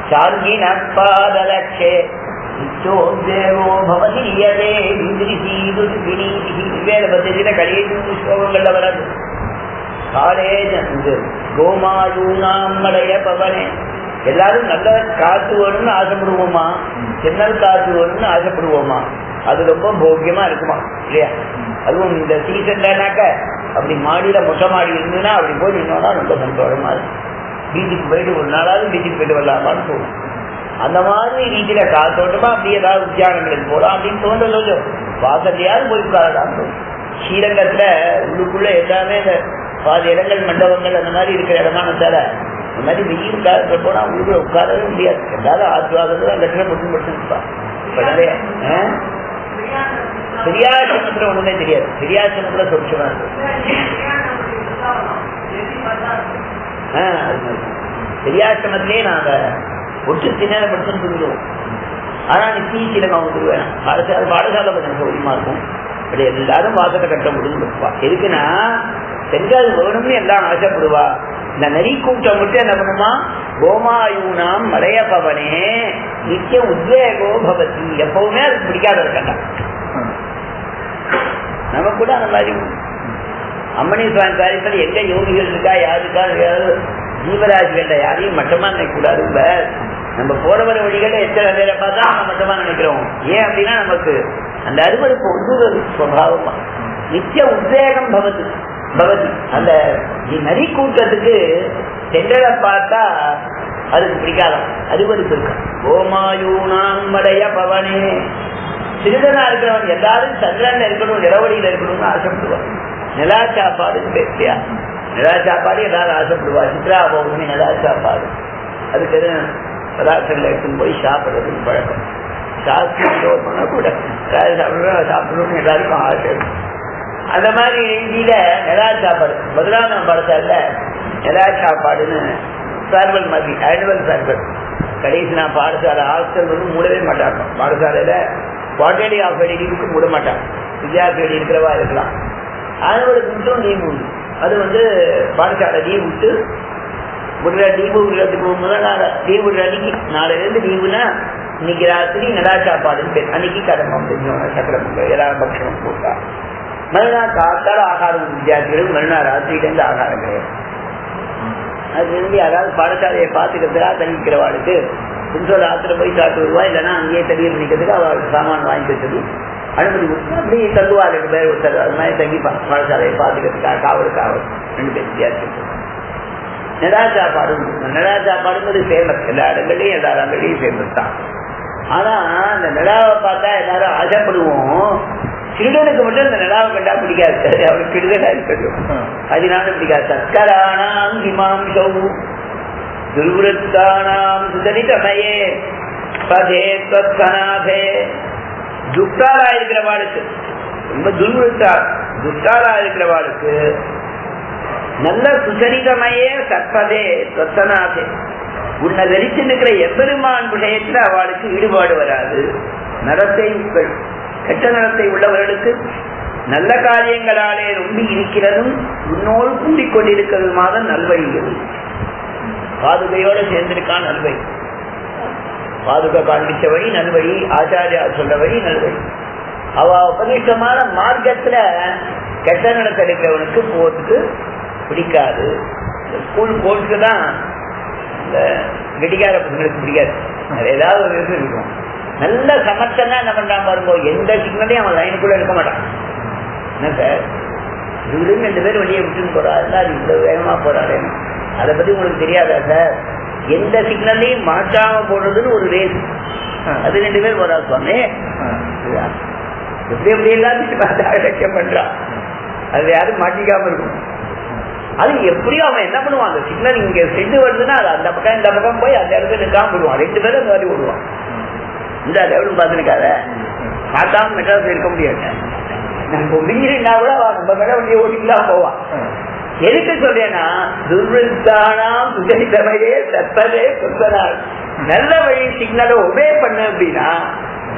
சார்கி நட்பாதலட்சே தேவோ பவதீயதே வேலை பத்திரிகிற கடைசி ஸ்லோகங்கள்ல வராது. காலேஜ் கோமாயூனாம் மடைய பவனே, எல்லாரும் நல்ல காத்து வரும்னு ஆசைப்படுவோமா, சென்னல் காத்து வரும்னு ஆசைப்படுவோமா? அது ரொம்ப போக்கியமா இருக்குமா இல்லையா? அதுவும் இந்த சீசன்லனாக்க அப்படி மாடியில மொட்டை மாடி இருந்ததுன்னா அப்படி போய் நின்னோம்னா ரொம்ப சந்தோஷமா இருக்கும். பீச்சுக்கு போயிட்டு ஒரு நாளாவது பீச்சுக்கு போயிட்டு வரலாமான்னு தோணும். அந்த மாதிரி ரீதியில காத்தோட்டமா அப்படி ஏதாவது உத்தியானங்களுக்கு போலாம் அப்படின்னு தோன்றதோ வாசத்தையாவது போய் உட்காரலாம் தோணும். ஸ்ரீரங்கத்துல உள்ளுக்குள்ள எல்லாமே இந்த பாதி இடங்கள் மண்டபங்கள் அந்த மாதிரி இருக்கிற இடமானதால இந்த மாதிரி வெயில் காலத்துல போனா உள்ளுக்குள்ள உட்காரவே முடியாது. எல்லாரும் ஆத்வாதத்துல லட்சணம் மட்டும் இருப்பான். பெரியாசிரமத்துல ஒண்ணுமே தெரியாது. பெரியாசிரமத்துல சொற்சமா இருக்கு. பெரியாசிரமத்திலேயே நாங்க ஒட்டு திண்ணை படுத்துன்னு சொல்லுவோம். ஆனா நீ சீக்கிரம் அவங்க சொல்லுவேன் பாடசாலை கொஞ்சம் சௌரியமா இருக்கும். அப்படி எல்லாரும் வாசத்தை கட்ட முடிஞ்சுப்பா. எதுக்குன்னா சென்றால் வேணும்னு எல்லாம் ஆசைப்படுவா. இந்த நரி கூட்டம் மட்டும் என்ன பண்ணுமா, கோமாயூனாம் மலைய பவனே நித்திய உத்வேகோ பவதி, எப்பவுமே அதுக்கு பிடிக்காத இருக்கா. நம்ம கூட அந்த மாதிரி அம்மணி சுவாமி காரியத்தில் எங்க யோகிகள் இருக்கா, யாருக்கா ஜீவராசிகள்ல யாரையும் மட்டமா நினைக்கூடாது. நம்ம போற வர வழிகளை எத்தனை பேரை பார்த்தா நம்ம மட்டமா நினைக்கிறோம். ஏன் அப்படின்னா நமக்கு அந்த அறுவருக்கு உந்துவது சுவாவமா நித்திய உத்வேகம் பவதி. அந்த நரி கூட்டத்துக்கு சென்றதை பார்த்தா அதுக்கு பிடிக்காதான், அறுவருக்கு இருக்க. கோமாயூனாம் மடைய பவனே, சிறுதனா இருக்கிறவன் எல்லாரும் சந்திரன்ல இருக்கணும், நிலவழியில இருக்கணும்னு ஆசைப்படுவான். நிலா சாப்பாடுன்னு பேசியா, நிலா சாப்பாடு எல்லாரும் ஆசைப்படுவா. சித்ரா பௌர்ணமி நிலா சாப்பாடு, அதுக்கு பதார்த்தங்களை எடுத்துன்னு போய் சாப்பிடுறதுக்கு பழக்கம். சாப்பிட்டு கூட சாப்பிடணும்னு எல்லாருக்கும் ஆசை. அந்த மாதிரி ரீதியில நிலா சாப்பாடு முதலாவது படத்தால நிலா சாப்பாடுன்னு சார்பல் மாதிரி ஆனுவல் சார்பல். கடைசி நான் பாடசாலை ஹாஸ்டல் வந்து மூடவே மாட்டாங்க. பாடசாலையில குவார்டர்லி ஆஃப் எடிக்கு மூட மாட்டாங்க. வித்யார்த்தி இருக்கிறவா இருக்கலாம். ஆனுவலுக்கு மட்டும் லீவ் உண்டு. அது வந்து பாடசாலை லீவ் விட்டு ஒரு லீவு விடுறதுக்கு முதல் நாள் லீவ் விடுற அன்னைக்கு நாளையிலேருந்து லீவுனா இன்னைக்கு ராத்திரி நிலா சாப்பாடுன்னு பேர். அன்னைக்கு கடம்பம் செஞ்சோம், சக்கரம் எல்லாரும் பட்சமும் போட்டா. மறுநாள் காத்தால ஆகாரம் வித்தியார்த்திகளும் மறுநாள் ராத்திரியிலேருந்து ஆகாரம் கிடையாது. அதுலேருந்து யாராவது பாடசாலையை பார்த்துக்கிறதுக்காக தங்கிக்கிறவாளுக்கு கொஞ்சம் ராத்திரி போய் சாப்பிட்டு வருவா, இல்லைன்னா அங்கேயே தண்ணீர் பண்ணிக்கிறதுக்கு அவளுக்கு சாமான் வாங்கி வச்சது அனுமதி கொடுத்து அப்படி தள்ளுவா. 2 பேர் ஒருத்தர் அது மாதிரி தங்கிப்பான் பாடசாலையை பார்த்துக்கிறதுக்காக. காவலுக்காக 2 பேர் வித்தியாசம். நிலா சாப்பாடு, நிலா சாப்பாடுங்கிறது ஃபேமஸ். எல்லா இடங்களையும் எல்லா இடங்களையும் ஃபேமஸ் தான். ஆனா அந்த நிலாவை பார்த்தா எல்லாரும் ஆசைப்படுவோம். சிறுடனுக்கு மட்டும் இந்த நிலாவை கண்டா பிடிக்காது, அவனுக்கு கிடுதலா இருக்கட்டும், அதனால பிடிக்காது. சக்கரானாம் ஹிமாம்சௌ துர்வருத்தானாம் சுதரிதமயே பதே தத்கனாபே. துக்தாரா இருக்கிறவாளுக்கு ரொம்ப துர்வருத்தா துஷ்டாரா இருக்கிறவாளுக்கு நல்ல சுசரிதமையே கற்பதே சொத்தனாதே உன்னை வெறிச்சு நிற்கிற எம்பெருமான் விஷயத்துல அவளுக்கு ஈடுபாடு வராது. நரத்தை கெட்ட நடத்தை உள்ளவர்களுக்கு நல்ல காரியங்களாலே ரொம்ப இருக்கிறதும் உன்னோடு கூடிக்கொண்டிருக்கிறதுமாக நல்வழிகள். பாதுகையோட சேர்ந்திருக்கான் நல்வழி, பாதுகா காண்பிச்ச வழி நல்வழி, ஆச்சாரியா சொல்ற வழி நல்வழி. அவ உபனிஷமான மார்க்கத்துல கெட்ட நடத்த இருக்கிறவனுக்கு போறதுக்கு பிடிக்காது. ஸ்கூல் போர்ட்ஸு தான் இந்த கெட்டிக்கார பசங்களுக்கு பிடிக்காது. ஏதாவது ஒரு விஷயம் இருக்கும். நல்ல சமர்த்தனா என்ன பண்றான் பாருங்க, எந்த சிக்னலையும் அவன் லைனுக்குள்ள எடுக்க மாட்டான். என்ன சார் இதுன்னு 2 பேர் வெளியே விட்டுன்னு போறாருன்னா அது இவ்வளவு வேகமா போறாரு, அதை பத்தி உங்களுக்கு தெரியாதா சார்? எந்த சிக்னலையும் மாற்றாம போடுறதுன்னு ஒரு ரேஸ், அது 2 பேர் போறா சுவாமி. எப்படி எப்படி எல்லாத்தையும் லட்சியம் பண்றான், அது யாரும் மாட்டிக்காம இருக்கும். அது எப்படியும் அவன் என்ன பண்ணுவான், அந்த சிக்னல் இங்க சென்று வருதுன்னா அது அந்த பக்கம் இந்த பக்கம் போய் அந்த இடத்துல நிற்காம விடுவான். 2 பேரும் அந்த மாதிரி விடுவான். இந்த லெவலும் பார்த்துருக்காத, பார்க்காம மெட்ராஸ் இருக்க முடியாது. நம்ம மிஞ்சினா கூட நம்ம மேல வண்டியை ஓட்டிக்கலாம் போவான். எதுக்கு சொல்றேன்னா, துர்வித்தானாம் சுஜனிதமையே தற்பதே சொத்தனால் நல்ல வழி சிக்னலை ஒபே பண்ண அப்படின்னா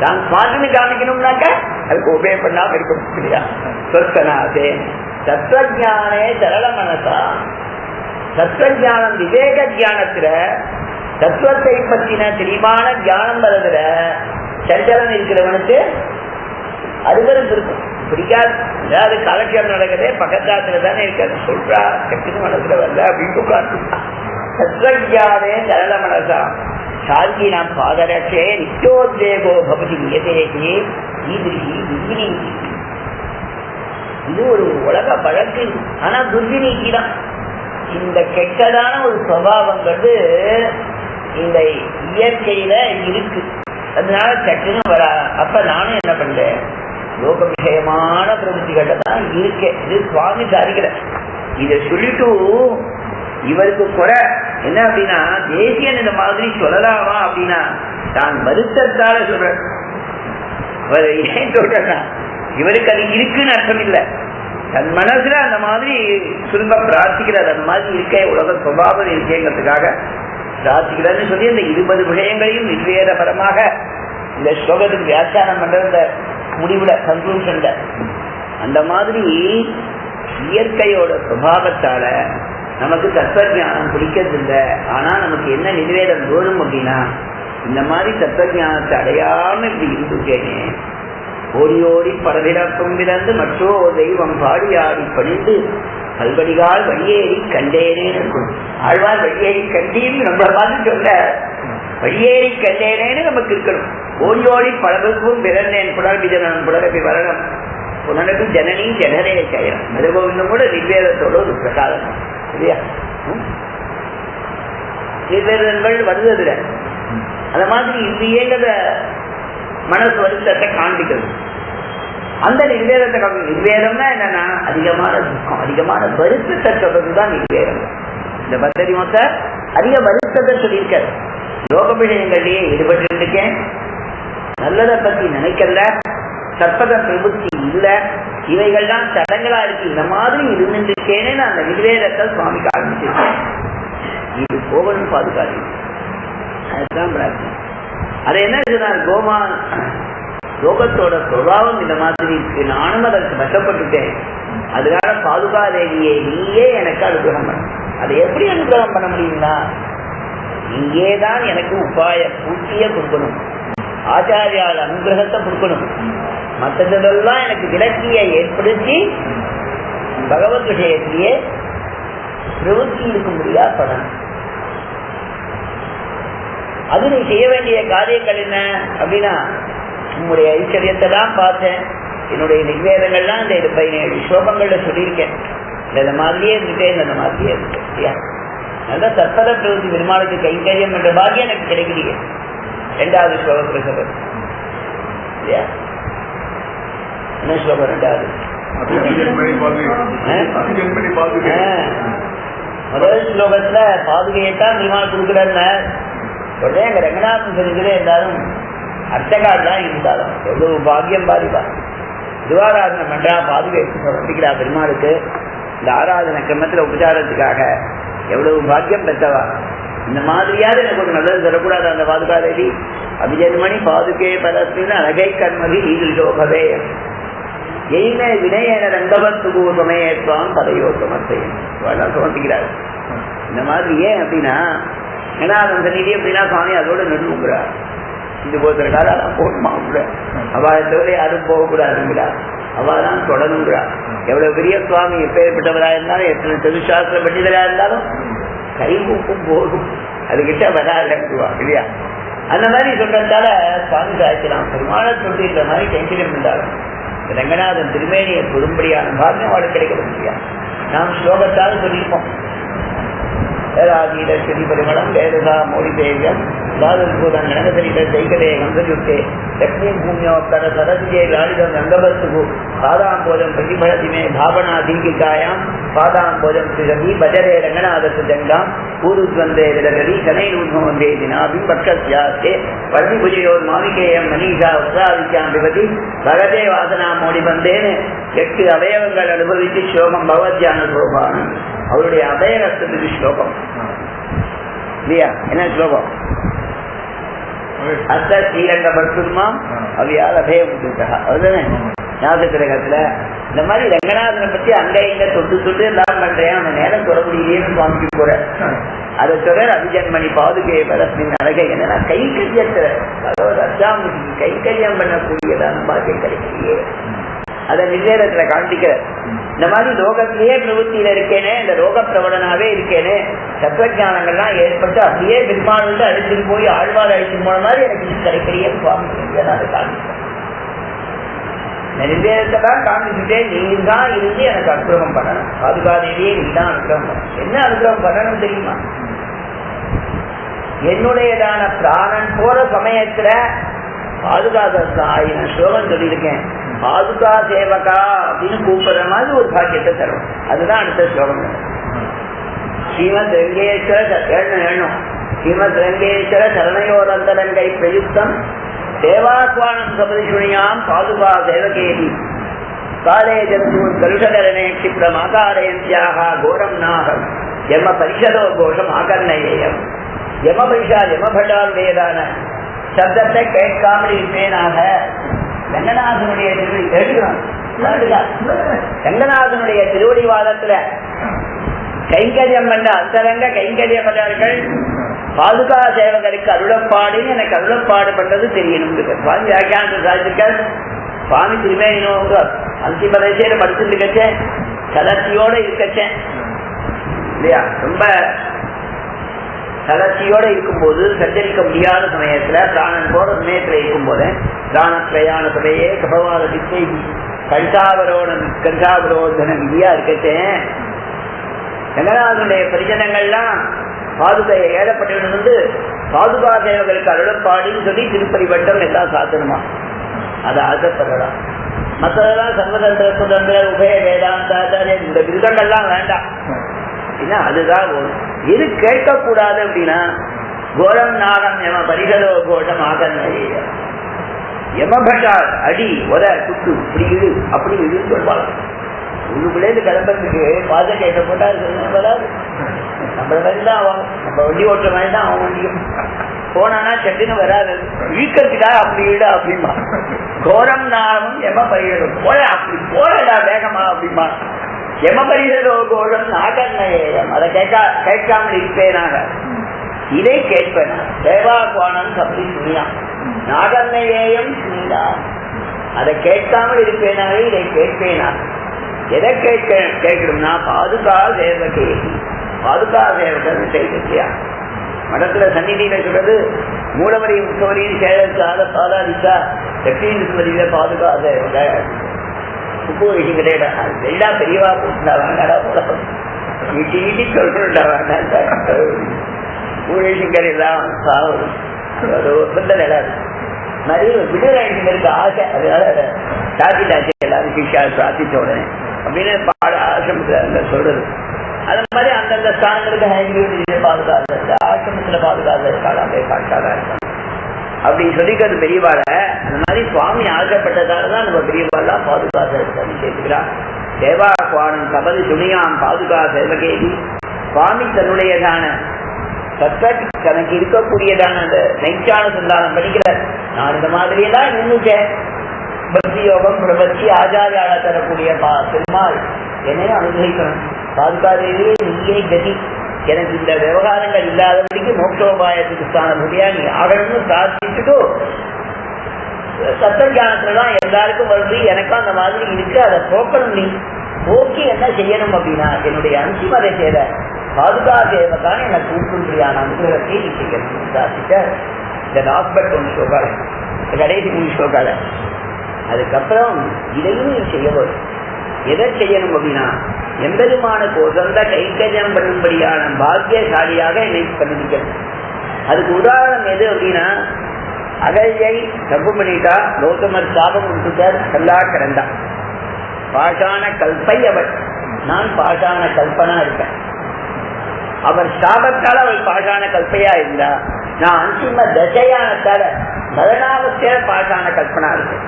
தான் ஸ்மார்ட்னு காமிக்கணும்னாக்க அதுக்கு ஒபே பண்ணாம இருக்க முடியாது. சொத்தனாதே தத்துவஜானே சரள மனசா, தத்துவஜானம் விவேக ஜானத்துல தத்துவத்தை பற்றின தெளிவான ஜானம் வர்றதுல சஞ்சலம் இருக்கிறவனுக்கு அருகருக்கு இருக்கும், பிடிக்காது. அதாவது காலட்சேபம் நடக்குதே பக்கத்தாத்துல தானே இருக்காது, சொல்றா கட்டுக்கு மனசுல வரல அப்படின்னு உட்காந்து. தத்துவஜானே சரள மனசா சாந்தி நாம் பாதரட்சே நிச்சோத்வேகோ பவதி நியதேகி ஈதிரிகி துர்விநீதி. இது ஒரு உலக வழக்கு. ஆனா துர்விநீதி தான். இந்த கெட்டதான ஒரு சுபாவங்கிறது இந்த இயற்கையில இருக்கு, அதனால சட்டுன்னு வர. அப்ப நானும் என்ன பண்றேன், லோக விஷயமான பிரவೃತ್ತಿகள்ல தான் இருக்கேன். இது சுவாமி சாதிக்கிற இதை சொல்லிட்டு இவருக்கு குறை என்ன அப்படின்னா, தேசியன் இந்த மாதிரி சொல்லலாமா அப்படின்னா தான் வருத்தத்தால சொல்ற. அவர் ஏன் சொல்றா, இவருக்கு அது இருக்குன்னு அர்த்தம் இல்லை, தன் மனசுல அந்த மாதிரி சுருங்க பிரார்த்திக்கிறார். அந்த மாதிரி இருக்க உலக சுபாவம் இருக்கேங்கிறதுக்காக பிரார்த்திக்கிறார்னு சொல்லி இந்த 20 விஷயங்களையும் நிர்வேதபரமாக இந்த ஸ்லோகத்துக்கு வியாக்கியானம் பண்ற முடிவுல கன்க்ளூஷன்ல அந்த மாதிரி இயற்கையோட சுபாவத்தால நமக்கு தத்துவஞானம் பிடிக்கிறது இல்லை. ஆனா நமக்கு என்ன நிர்வேதம் தோணும் அப்படின்னா, இந்த மாதிரி தத்துவஞானத்தை அடையாம இப்படி இருந்துட்டேனே, ஓடி ஓடி பரவிடப்பும் விளந்து மற்றோ தெய்வம் பாடி ஆடி பணிந்து கல்வடிகால் வழியேறி கண்டேனேன்னு இருக்கும். ஆழ்வார் வழியேறி கண்டீன்னு நம்மளை பார்த்து சொல்ல, வழியேறி கண்டேனேன்னு நமக்கு இருக்கணும். ஓடி ஓடி பழகும் பிறந்தேன் புனர்பிஜனம் புனரபி வரணும் புனரபி ஜனனி ஜனரே செய்யணும். மதுகோவிந்தம் கூட நிர்வேதத்தோட ஒரு பிரகாரம் இல்லையா? நிர்வேதங்கள் வருவதில்லை. அந்த மாதிரி இந்தியேங்கிற மனசு வருத்தத்தை காண்பிக்கிறது. அந்த நிர்வேதத்தை நிர்வேதம்னா என்னன்னா, அதிகமான துக்கம் அதிகமான வருத்தத்தை சொல்றதுதான் நிர்வேதம். இந்த பக்தரி மொத்த அதிக வருத்தத்தை சொல்லியிருக்காரு. லோக விஷயங்கள்லயே ஈடுபட்டு இருக்கேன், நல்லதை பத்தி நினைக்கல, சற்பத பிரபுத்தி இல்ல, இவைகள்லாம் தடங்களா இருக்கு, இந்த மாதிரி இருந்துருக்கேன்னு நான் அந்த நிர்வேதத்தை சுவாமிக்கு ஆரம்பிச்சிருக்கேன். இது கோவனும் பாதுகாப்பு. அதுதான் பிரார்த்தனை. அது என்ன சொன்னார், கோமா லோகத்தோட சுபாவம் இந்த மாதிரி இருக்கு, நானும் அதற்கு வசப்பட்டுட்டேன், அதனால பாதுகா தேவியே நீயே எனக்கு அனுகிரகம் பண்ண. அதை எப்படி அனுகிரகம் பண்ண முடியுங்களா? இங்கேதான் எனக்கு உபாய பூர்த்திய கொடுக்கணும், ஆச்சாரியால் அனுகிரகத்தை கொடுக்கணும். மற்றதெல்லாம் எனக்கு விலக்கிய ஏற்படுத்தி பகவத் விஷயத்திலேயே பிரவೃತ್ತಿ இருக்கும்படியா பண்ணணும். அது நீ செய்ய வேண்டிய காரியங்கள் என்ன அப்படின்னா, உங்களுடைய ஐஸ்வர்யத்தை தான் பார்த்தேன், என்னுடைய நிர்வேதங்கள்லாம் இந்த 17 ஸ்லோகங்கள்ல சொல்லியிருக்கேன், இந்த மாதிரியே இருந்துட்டேன், இந்த மாதிரியே இருக்கேன். நல்ல தற்பத பிரவೃತ್ತಿ பெருமாளுக்கு கைங்கரியம் என்ற பாக்கியம் எனக்கு கிடைக்கிறீங்க. 2வது ஸ்லோகத்தில் சொல்றது இல்லையா? என்ன ஸ்லோகம் 2வது? முதல் ஸ்லோகத்துல பாதுகையைத்தான் பெருமாள் கொடுக்குறாருன்னு உடனே அங்க ரங்கநாதன் சொல்லிக்கிற எல்லாரும் அர்த்தகால் தான் இருந்தாலும் எவ்வளவு பாக்கியம் பாதிப்பா. திருவாராதனை பண்றா, பாதுகை சமர்ப்பிக்கிறா பெருமாளுக்கு. இந்த ஆராதனை கிரமத்துல உபச்சாரத்துக்காக எவ்வளவு பாக்கியம் பெற்றவா. இந்த மாதிரியாவது எனக்கு ஒரு நல்லது தரக்கூடாது அந்த பாதுகா தேவி. அபிஜன்மணி பாதுகே பலத்தின் அழகை கண்மதி ஈதுஷோபவே எய்ன வினயன ரங்கபத்துகு சமயத்வான் பதையோ சமர்த்தையும் சமர்ப்பிக்கிறார். இந்த மாதிரி ஏன் அப்படின்னா, ஏன்னா அந்த நிதி அப்படின்னா சுவாமி அதோட நடுவுங்கிறார். இது போகிற காலம் போகணுமா கூட அவளை தவிர யாரும் போகக்கூடாதுங்கிறார். அவதான் தொடருங்கிறார். எவ்வளவு பெரிய சுவாமி எப்பேற்பட்டவரா இருந்தாலும், எத்தனை திருசாஸ்திர பண்டிதரா இருந்தாலும் கை மூக்கும் போகும், அதுகிட்ட வராதுவா இல்லையா? அந்த மாதிரி சொல்றதால சுவாமி சாய்க்கலாம். பெருமாளை சொல்லிடுற மாதிரி கைங்கரியம் இருந்தாலும் ரங்கநாதன் திருமேனியை பொரும்படியான பாக்கியம் அவளுக்கு கிடைக்கிறது இல்லையா? நாம் ஸ்லோகத்தால் சொல்லியிருப்போம். ஸ்ரீ பரிமளம் வேதசா மோடி தேவியம் தாதூதன் கனகசரித சைகதே கந்தயுக்தே லக்ஷ்மீ பூமியோத்தர சரசிஜே லாலிதம் ரங்கபத்துகு பாதாம்போஜம் பிரதிபலதிமே பாவனா தீங்கிகாயாம் பாதாம்போஜம் ஸ்ரீரதி பஜரே ரங்கநாதத்து ஜங்காம் பூருத்வந்தே விரகரி கனைநூத்மவந்தே தினாபிம் பக்ஷஸ்யாஸ்தே பர்ணிபுஜயோர் மாவிகேயம் மனிஷா உத்ராதித்யாம் விபதி பகதே வாசனா மோடி வந்தேன்னு 8 அவயவங்கள் அனுபவித்து ஸ்லோகம் பகவத்யான ஸ்லோகானம். அவருடைய அபயரஸ்தத்துக்கு ஸ்லோகம் இல்லையா? என்ன ஸ்லோகம்? அத்த ஸ்ரீரங்க பட்டுமாம் அவையால் அபயம் கொடுத்தா. அதுதானே ஞாபகத்துல இந்த மாதிரி ரங்கநாதனை பத்தி அங்க இங்க தொட்டு எல்லாம் பண்றேன், அந்த நேரம் தொட முடியலேன்னு சுவாமிக்கு போற. அதை சொல்ற அபிஜன்மணி பாதுகை பலத்தின் அழகை என்னன்னா கைங்கரியத்துல, அதாவது அச்சாமுக்கு கைங்கரியம் பண்ணக்கூடியதான பாக்கியம் கிடைக்கலையே, அதை நிர்வேதத்துல காண்பிக்கிற. இந்த மாதிரி லோகத்திலேயே பிரவృத்தியில இருக்கேனே, இந்த லோக பிரபலனாவே இருக்கேனே, தத்துவஞானங்கள்லாம் ஏற்பட்டு அப்படியே பெருமாள் வந்து அழிச்சுட்டு போய் ஆழ்வார் அழிச்சு போன மாதிரி எனக்கு கிடைக்கிறிய சுவாமி அதை காண்பிக்கிறேன். நிர்வேதத்தை தான் காண்பிச்சுட்டே நீர் தான் இருந்து எனக்கு அனுகிரகம் பண்ணணும். பாதுகாதேவியே நீ தான் அனுகிரகம் பண்ணணும். என்ன அனுகிரகம் பண்ணணும் தெரியுமா? என்னுடையதான பிராணன் போற சமயத்துல பாதுகாத ஸ்லோகம் சொல்லியிருக்கேன். பாதுகா சேவகா அப்படின்னு கூப்பிடுற மாதிரி ஒரு பாக்கியத்தை தரும். அதுதான் அடுத்த ஸ்லோகம். ஸ்ரீமத் ரங்கேஸ்வர எண்ணும் ஸ்ரீமத் ரங்கேஸ்வர சரணையோரந்தரங்கை பிரயுக்தம் தேவாஸ்வானம் சபதிஷுணியாம் பாதுகா சேவகேதி காலே ஜந்தூர் கலுஷகரணே க்ஷிப்ரம் ஆகாரயந்தியாக கோரம் நாகம் யம பரிஷதோ கோஷம் ஆகர்ணயேயம். யம பரிஷா யமபட்டால் வேதான சப்தத்தை கேட்காமல் இருப்பேனாக. ரங்கநாதனுடைய ரங்கநாதனுடைய திருவடிவாதத்துல கைங்கரியம் பண்ண அந்தரங்க கைங்கரியப்பட்டார்கள். பாதுகா சேவகருக்கு அருளப்பாடுன்னு எனக்கு அருளப்பாடு பண்றது தெரியணும். சுவாமி வியாக்கியானத்தை சாதிச்சிருக்கார். சுவாமி திருமேனினோங்க அந்திம தசையில படிச்சுட்டு இருக்கச்சேன், சலர்ச்சியோட இருக்கச்சேன் இல்லையா? ரொம்ப சலர்ச்சியோட இருக்கும்போது, சஞ்சரிக்க முடியாத சமயத்துல, பிராணன் போற சமயத்துல இருக்கும் போது பிராணத்ரயான சபையே கபவாத வித்தை கண்டாவரோதன விதியா இருக்கச்சேன். ரங்கநாதனுடைய பரிஜனங்கள்லாம் பாதுகையை ஏழப்பட்டவன் வந்து பாதுகா சேவகருக்கு அருளப்பாடின்னு சொல்லி திருப்பதி வட்டம் எல்லாம் சாத்தணுமா? அதை ஆசைப்படலாம். மற்றதெல்லாம் சர்வதந்திர சுதந்திர உபய வேதாந்தாச்சாரிய இந்த விருதங்கள்லாம் வேண்டாம். அதுதான் எது கேட்கக்கூடாது அப்படின்னா கோரம் நாகம் யம பரிகதோ கோஷம் ஆகர்ணய யமபட்டால் அடி உத குத்து இப்படி இடு அப்படி இடுன்னு சொல்வாங்க. உள்ளுக்குள்ளேருந்து கிளம்புறதுக்கு பாத கேட்ட போட்டா வராது. நம்மள மாதிரி தான் ஆகும். நம்ம வண்டி ஓட்டுற மாதிரி தான் அவன் வண்டியும் போனானா சட்டுன்னு வராது. வீக்கத்துக்காக அப்படி இட அப்படிமா. கோரம் நாகம் யம பரிகதோ போல அப்படி போறடா வேகமா அப்படிமா. யமபரிதோ கோஷம் ஆகர்ணயம் அதை கேட்காமல் இருப்பேனாக. இதை கேட்பேனா தேவாகுவானம் அப்படி சுனியான் நாகர்ணயம் சுனியா. அதை கேட்காமல் இருப்பேனாக, இதை கேட்பேனா. எதை கேட்கணும்னா பாதுகா சேவகே. பாதுகா சேவகன் செய்தியா மடத்துல சந்நிதியில சொல்றது மூலவரி முக்கவரியின் சேதத்தாத பாதாதித்தா லட்சுமி பாதுகா சேவக உபயோகி கிடையாது. எல்லாம் பெரியவா போட்டா வாங்கடா போட வீட்டி வீட்டி சொல்றா வேண்டாம். ஊழியர் எல்லாம் சொந்த நிலம் நிறைய விடுதலைக்கு ஆசை. அதனால டாச்சி எல்லாரும் சிஷா பிரார்த்திச்ச உடனே அப்படின்னு பாட ஆசிரமத்துல சொல்றது. அது மாதிரி அந்தந்த ஸ்தானங்களுக்கு பாதுகாத்து ஆசிரமத்துல பாதுகாத்து காலாமே காட்டாதான் இருக்காங்க. அப்படின்னு சொல்லிக்கிறது பெரியவாள. அந்த மாதிரி சுவாமி ஆசைப்பட்டதாலதான் நம்ம பெரியவாள்லாம் பாதுகாத்து சேர்த்துக்கிறார். தேவா குவானம் தபது துணியாம் பாதுகா சேவகேதி. சுவாமி தன்னுடையதான தனக்கு இருக்கக்கூடியதான அந்த நைச்சான சந்தானம் படிக்கிறார். நான் இந்த மாதிரியெல்லாம் நின்றுட்டேன். பக்தி யோகம் பிரபத்தி ஆச்சாரியால தரக்கூடிய பெருமாள் என்னையும் அனுகிரகிக்கணும். பாதுகாதேவியே நீயே கதி. எனக்கு இந்த விவகாரங்கள் இல்லாதபடிக்கு மோட்சோபாயத்துக்கு ஸ்தானபடியா நீ ஆகணும்னு பிரார்த்திச்சுட்டு சத்தஞானத்துலதான் எல்லாருக்கும் வருது. எனக்கும் அந்த மாதிரி இருக்கு. அதை போக்கணும். நீ போக்கி என்ன செய்யணும் அப்படின்னா என்னுடைய அந்திமதை சேர பாதுகா சேவக்கான எனக்கு கூப்பிடும்படியான அனுகிரகத்தை நீ செய்யணும் பிரார்த்திக்க. இந்த லாஸ்பட் ஒன்று ஸ்லோகால, கடைசி 3 ஸ்லோகால. அதுக்கப்புறம் இதையும் நீ செய்ய வரும். எதை செய்யணும் அப்படின்னா எம்பெருமானுக்கு உகந்த கைங்கரியம் பண்ணும்படியான பாக்கியசாலியாக என்னை பண்ணிக்கணும். அதுக்கு உதாரணம் எது அப்படின்னா அகல்யை தப்பு பண்ணிட்டா கௌதமர் சாபம் கொடுத்துட்டார். கல்லா கிடந்தா பாஷான கல்பை அவள். நான் பாஷான கல்பனா இருக்கேன். அவர் சாபத்தால் அவள் பாஷான கல்பையா இருந்தா நான் அந்திம தசையானத்தால மரணாவஸ்தையில பாஷான கல்பனா இருக்கேன்.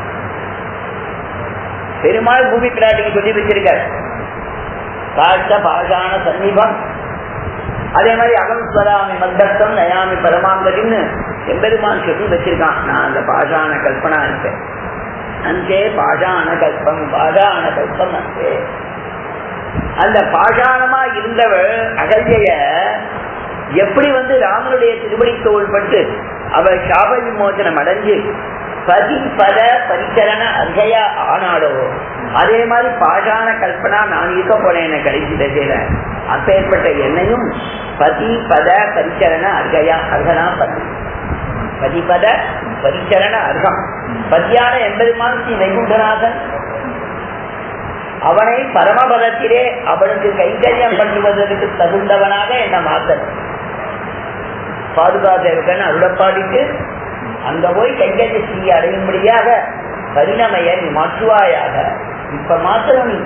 பெருமாள் பூமி பிராட்டிக்கு சொல்லி வச்சிருக்காரு காஷ்ட பாஷான சன்னிபம். அதே மாதிரி அகம் ஸ்வராமி மத்தம் நயாமி பரமாங்கதின்னு எம்பெருமான் சொல்லி வச்சிருக்கான். நான் அந்த பாஷான கல்பனா இருக்கேன். அந்தே பாஷான கல்பம் பாஷான கல்பம் அந்தே. அந்த பாஷாணமா இருந்தவள் அகல்ய எப்படி ராமனுடைய திருவடி தோள்பட்டு அவள் சாப விமோசனம் அடைஞ்சு பதி பத பரிச்சரண அர்ஹயா ஆனாடோ அதே மாதிரி பாஷான கல்பனா நான் இருக்க போனேன் கடைசி தசையில. அப்பேற்பட்ட என்னையும் பதி பத பரிச்சரண அர்ஹயா, அர்ஹனா பதி, பதிபத பரிச்சரண அர்ஹம். பதியான எம்பெருமான் ஸ்ரீ வைகுண்டநாதன் அவனை பரமபதத்திலே அவனுக்கு கைங்கரியம் பண்ணுவதற்கு தகுந்தவனாக என்ன மாத்தன் பாதுகாத்தேவன் அருளப்பாடிட்டு அங்க போய் கைங்கரிய ஸ்ரீ அடையும்படியாக பரிணமைய நீ மாற்றுவாயாக. இப்ப மாத்திரம் நீ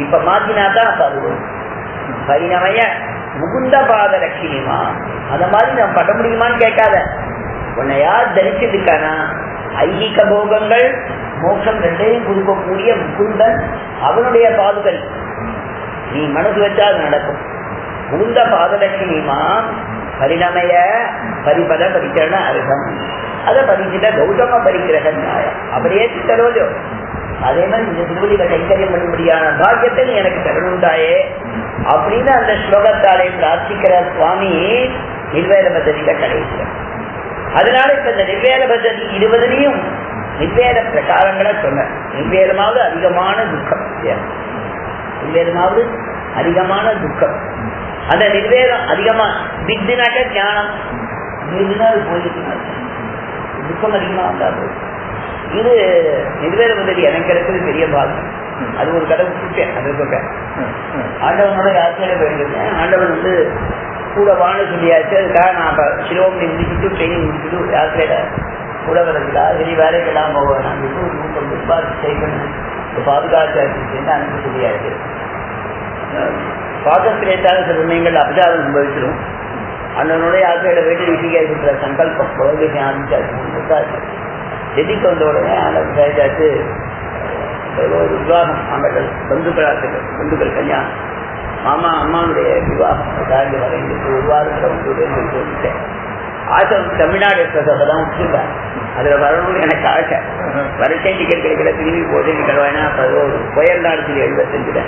இப்ப மாத்தினாதான் அப்ப அது பரிணமைய முகுந்த பாத லட்சுமிமா. அந்த மாதிரி நான் பண்ண முடியுமான்னு கேட்காத. உன்னை யார் தரிச்சதுக்கானா ஐகிக போகங்கள் மோட்சம் ரெண்டையும் கொடுக்கக்கூடிய முகுந்தன் அவனுடைய பாதுகை நீ மனசு வச்சா அது நடக்கும். முகுந்த பாதலட்சுமிமா பரிணமைய பரிபத பரிச்சரண அருகம். அதை பறிச்சுட்ட கௌதம பரிகிரகன் நியாயம் அப்படியே திட்டரோஜோ. அதே மாதிரி இந்த திருவடியில கைங்கரியம் பண்ணும்படியான பாக்கியத்தை நீ எனக்கு தரணுண்டாயே அப்படின்னு அந்த ஸ்லோகத்தாலே பிரார்த்திக்கிற சுவாமி நிர்வேத பദ്ധதியில கடைசிய. அதனால இப்ப இந்த நிர்வேத பദ്ധதி 20 நிர்வேத பிரகாரங்களை சொன்ன. நிர்வேதமாவது அதிகமான துக்கம், நிர்வேதமாவது அதிகமான துக்கம். அந்த நிர்வேதம் அதிகமா வித்துனாக்க ஞானம் போயிட்டு துக்கம் அதிகமா வந்தா போதும். இது நிர்வேத பദ്ധதி எனக்கு இருக்கிறது பெரிய பாகம். அது ஒரு கடை விட்டுட்டேன். அது சொல்றேன் ஆண்டவனோட யாத்திரையில போயிருக்கேன். ஆண்டவன் கூட வாழ சொல்லியாச்சு. அதுக்காக நான் சிரோமணி முடிச்சுட்டு ட்ரெயினிங் முடிச்சுட்டு யாத்திரையில கூட வரதுக்கா வெளி வேலைக்கெல்லாம் போவேன். நான் செய்யணும் பாதுகாத்து அனுப்பி சொல்லியாச்சு. சுவாதந்திரியத்தால் சில சமயங்கள் அபச்சாரம் சம்பவிச்சிடும். அண்ணனோட யாத்திரையில வீட்டு விசிகாய்க்கிற சங்கல்பம் குழந்தைக்கு ஆரம்பிச்சாச்சு. எதிர்க்க வந்த உடனே ஆண்டவன் சாய்ச்சாச்சு. ஒரு விவாகம் ஆண்டர்கள் பந்துக்கள் கல்யாணம் மாமா அம்மாவுடைய விவாகம் வரைந்து ஒரு வாரத்தில் சொல்லிட்டேன். ஆசை தமிழ்நாடு எக்ஸ்பிரஸ் வச்சுருக்கேன். அதுல வரணும்னு எனக்கு ஆசை. வருஷம் டிக்கெட் கிடைக்கல. திரும்பி போட்டு நிற்கிறவானா ஒரு கோயல்நாடு 75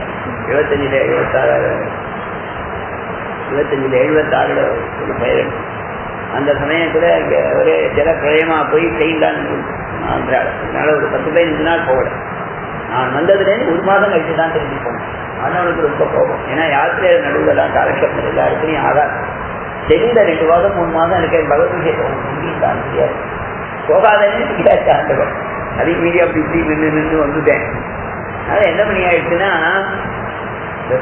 76 ஒரு பயன். அந்த சமயத்துல ஒரே ஜல பிரயமா போய் ட்ரெயின் தான் ஆந்திராவில். அதனால ஒரு 10-15 நாள் போகல. நான் வந்ததுலேருந்து 1 மாதம் கழிச்சு தான் திரும்பி போனேன். ஆனவனுக்கு ரொம்ப போகும். ஏன்னா யாத்திரையில நடுவில் தான் காலக்ஷேபம் எல்லா இடத்துலையும் ஆகாது. டெல்லியில 2 மாதம் 3 மாதம் இருக்கேன். பகவத்கீதை தான் தெரியாது. போகாதேன்னு தெரியாது ஆண்டவன். அதுக்கு மீறி அப்படி இப்படி நின்று வந்துட்டேன். அதனால என்ன பண்ணி ஆயிடுச்சுன்னா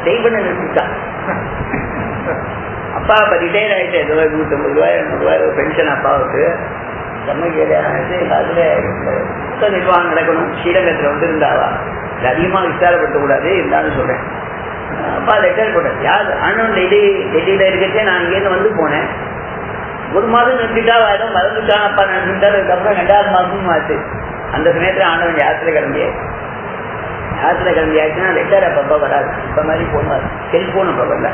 செய் பண்ண நிறுத்திட்டான். அப்பா அப்ப ரிட்டையர் ஆயிட்டு ஏதோ 150 ரூபாய் 200 ரூபாய் ஒரு பென்ஷன் அப்பாவுக்கு செம்மகேல அதுல நிர்வாகம் நடக்கணும். ஸ்ரீரங்கத்துல இருந்தாவா அதிகமா விசாரப்படுத்தக்கூடாது இருந்தாலும் சொல்றேன். அப்பா லெட்டர் போட்டேன். யார் அண்ணன் டெல்லியில இருக்கச்சே நான் இங்கேருந்து போனேன். ஒரு மாதம் நிறுத்திட்டா ஏதோ மறந்துட்டானப்பா நினைச்சுட்டாரு. அதுக்கப்புறம் 2வது மாசமும் ஆச்சு. அந்த சமயத்துல ஆண்டவன் யாத்திரை கிளம்பியாச்சுன்னா லெட்டர் அப்பப்போ வராது. இப்ப மாதிரி போன் வராது, செல்போன் அப்ப வரல.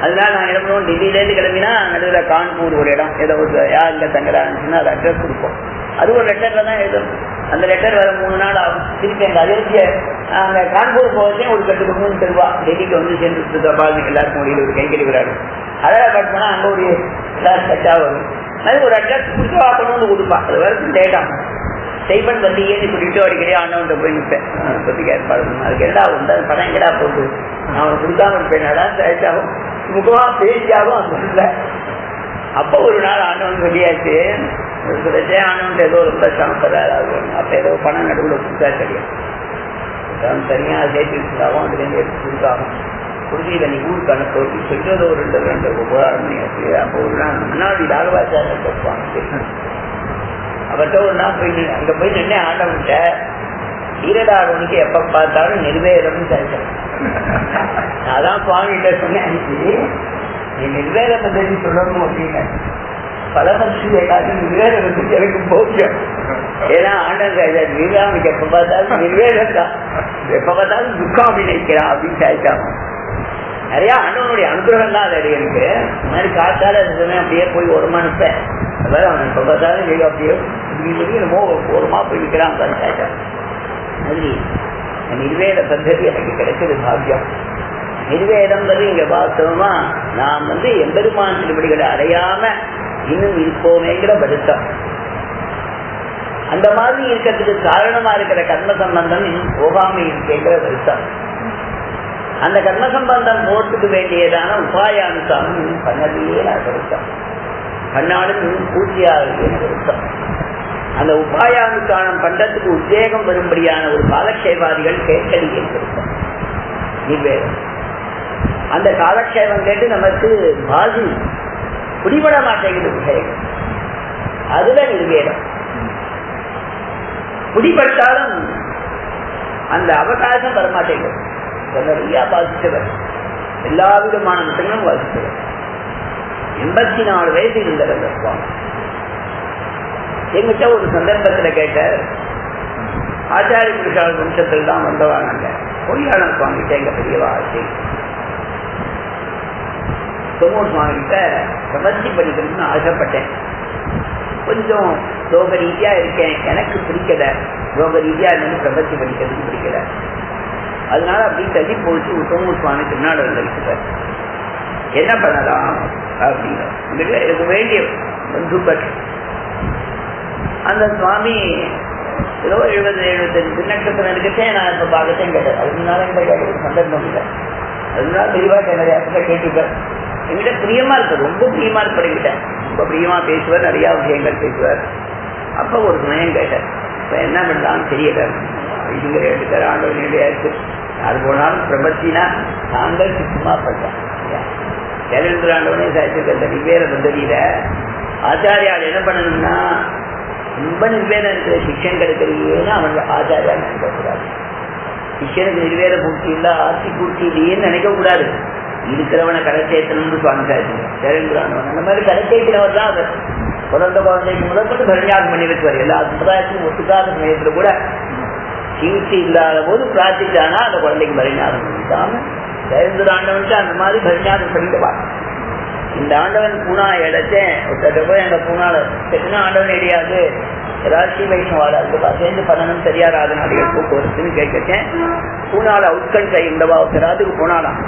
அதனால நான் என்ன பண்ணுவோம், டெல்லியிலேருந்து கிளம்பினா நடுவில் கான்பூர் ஒரு இடம் ஏதோ ஒரு யார் இங்கே தங்குறாருன்னு அது அட்ரஸ் கொடுப்போம். அது ஒரு லெட்டர்ல தான் எழுதணும். அந்த லெட்டர் வர 3 நாள் ஆகும். திருப்பி அந்த அயோத்தியை அந்த கான்பூர் போவதே ஒரு 3 ரூபா டெல்லிக்கு வந்து சேர்ந்து எல்லாருக்கும் முடியல ஒரு கைக்கடி விடாது. அதெல்லாம் கட் பண்ணா அங்கே ஒரு கட்டா வரும். அது ஒரு அட்ரஸ் கொடுத்து வாக்கணும்னு கொடுப்பான். அது வரைக்கும் லேட் ஆகும். செய்வன் வந்து ஏன்னு சொல்லிட்டு அடிக்கடி ஆண்டவன்ட்ட போய் நிற்பேன். பத்திரிக்கை ஏற்பாடு அதுக்கு எடா உண்டு, அது படம் எங்கடா போட்டு நான் அவனை கொடுக்காம இருப்பேன். சேச்சாகும் முகமா பேசியாகும் அது இல்லை. அப்போ ஒரு நாள் ஆண்டவன் சொல்லியாச்சு. ஆண்டவன் ஏதோ ரொம்ப சமப்பதாது. அப்போ ஏதோ பணம் நடுவில் கொடுத்தா கிடையாது. தனியாக சேர்த்து வச்சுக்காகும். அதுலேருந்து எடுத்து கொடுத்தாகும். கொடுத்து இதை நீ ஊருக்கு அனுப்பி சொல்றது ஒரு 2 போராட்டம் பண்ணியாச்சு. அப்போ ஒரு நாள் முன்னாடி ராகவாச்சாரியர் இருப்பாங்க. அவர்கிட்ட ஒரு நாள் போய் அங்கே போய் நின்று ஆண்டவன்கிட்ட ஈரடாடவனுக்கு எப்போ பார்த்தாலும் நிர்வேதம்னு சொல்லிட்டேன். அதான் சுவாமிகிட்ட சொன்னேன், நீ நிர்வேத பத்தி சொல்லணும் அப்படின்னு. பல பட்சி எல்லாத்தையும் நிர்வேத பத்தி எனக்கு போகும். ஏன்னா ஆண்டவன் நிர்வாகனுக்கு எப்போ பார்த்தாலும் நிர்வேதம் தான், எப்போ பார்த்தாலும் துக்கம் அப்படின்னு நினைக்கிறான் அப்படின்னு சாய்ச்சாங்க. நிறைய ஆண்டவனுடைய அனுகிரகம் தான் அது எனக்கு. இந்த மாதிரி காத்தால அப்படியே போய் ஒரு மனுப்பேன். அதாவது அவன் எப்போ பார்த்தாலும் அப்படியே என்னமோ ஓரமா போய் நிற்கிறான் சாய்ச்சா. மாதிரி நிர்வேத பద్ధதி எனக்கு கிடைச்சது பாக்கியம். நிர்வேதம்ன்றது இங்க வாஸ்தவமா நாம் எம்பெருமான் திருப்படிகளை அடையாம இன்னும் இருப்போமேங்கிற வருத்தம். அந்த மாதிரி இருக்கிறதுக்கு காரணமா இருக்கிற கர்ம சம்பந்தம் இன்னும் போகாம இருக்கேங்கிற வருத்தம். அந்த கர்ம சம்பந்தம் போட்டுக்க வேண்டியதான உபாயானுசாரம் இன்னும் பண்ணலையே வருத்தம். பண்ணாலும் இன்னும் பூர்த்தியாகவே வருத்தம். அந்த உபாயானுசாரம் பண்றதுக்கு உத்வேகம் வரும்படியான ஒரு காலக்ஷேபாதிகள் கேட்கலியே வருத்தம். நிர்வேதம் அந்த காலக்ஷேபம் கேட்டு நமக்கு பாதி பிடிபட மாட்டேங்குது விஷயம். அதுல நிர்வேதம் பிடிபட்டாலும் அந்த அவகாசம் வரமாட்டேங்குது. நிறையா பாதித்தவர், எல்லா விதமான விஷயங்களும் பாதித்தவர். 84 வயசு இருந்தவர் சுவாமி. எங்கிட்ட ஒரு சந்தர்ப்பத்தில் கேட்ட ஆச்சாரிய புருஷால் வம்சத்தில் தான் வந்தவாங்க பொய்யாளர் சுவாமிகிட்ட எங்க பெரியவா ஆச்சு. சோமூர் சுவாமி கிட்ட பிரபத்தி படிக்கணும்னு ஆசைப்பட்டேன். கொஞ்சம் யோக ரீதியா இருக்கேன், எனக்கு பிடிக்கல. யோக ரீதியா இருந்து பிரபத்தி படிக்கிறதுக்கு பிடிக்கல. அதனால அப்படி தள்ளி போச்சு. சோமூர் சுவாமி திருநாடு வந்துருக்கார். என்ன பண்ணலாம் அப்படின்னு எனக்கு வேண்டிய பந்துக்கள். அந்த சுவாமி ஏதோ 70-75 திருநட்சத்திரம் இருக்கேன். நான் இப்ப பார்க்கத்தேன் கேட்டேன். அதனால இந்த கேட்கறதுக்கு சந்தர்ப்பம் இல்லை. அதனால தெளிவாக நிறைய இடத்துல கேட்டுப்பேன். என்கிட்ட பிரியமா இருப்பார், ரொம்ப பிரியமா இருப்பேன். ரொம்ப பிரியமா பேசுவார், நிறைய விஷயங்கள் பேசுவார். அப்ப ஒரு சமயம் கேட்டார், இப்ப என்ன பண்ணலாம்னு தெரியல. இதுங்கிற எடுக்கிற ஆண்டவன் இடையாச்சு. யாரு போனாலும் பிரபத்தினா நாங்கள் சுத்தமா பண்ணேன். ஜெயலலிதா ஆண்டவனே சாய்ச்சிருக்க நிர்வேத பద్ధதியில ஆச்சாரியால் என்ன பண்ணணும்னா, ரொம்ப நிர்வேதம் இருக்கிற சிஷ்யன் கிடைக்கிறீங்கன்னா அவன் ஆச்சாரியா நினைக்கக்கூடாது. சிஷ்யனுக்கு நிர்வேத பூர்த்தி இல்லை, ஆட்சி பூர்த்தி இல்லையேன்னு நினைக்கக்கூடாது. இருக்கிறவனை கரை சேர்த்தணும்னு சுவாமி சாய்ச்சிங்க. ஜெயலலிதா ஆண்டவன் அந்த மாதிரி கரை சேர்க்கிறவர் தான் அவர். பிறந்த குழந்தைக்கு முதற்கொண்டு பரிஞாபம் பண்ணி வச்சுவார். எல்லா சமுதாயத்தையும் ஒத்துக்காத சமயத்துல கூட கீர்த்தி இல்லாத போது பிரார்த்திச்சானா அந்த குழந்தைக்கு பரிஞாபம் பண்ணிட்டாம ஜெயலலிதா ஆண்டவனுக்கு அந்த மாதிரி பரிஞாபம் பண்ணிடுவா. இந்த ஆண்டவன் பூனா எடுத்தேன் ஒருத்தட்ட போய் அந்த பூனால செட்டினா ஆண்டவன் கிடையாது, ஏதாவது ஸ்ரீ வைஷ்ணவாள் அதுப்பா சேர்ந்து பண்ணணும் சரியா ராதனாடிய போக்குவரத்துன்னு கேட்கச்சேன். பூனால அவுட்கண் செய்யுண்டவா ஒருத்தராதுக்கு போனாலாம்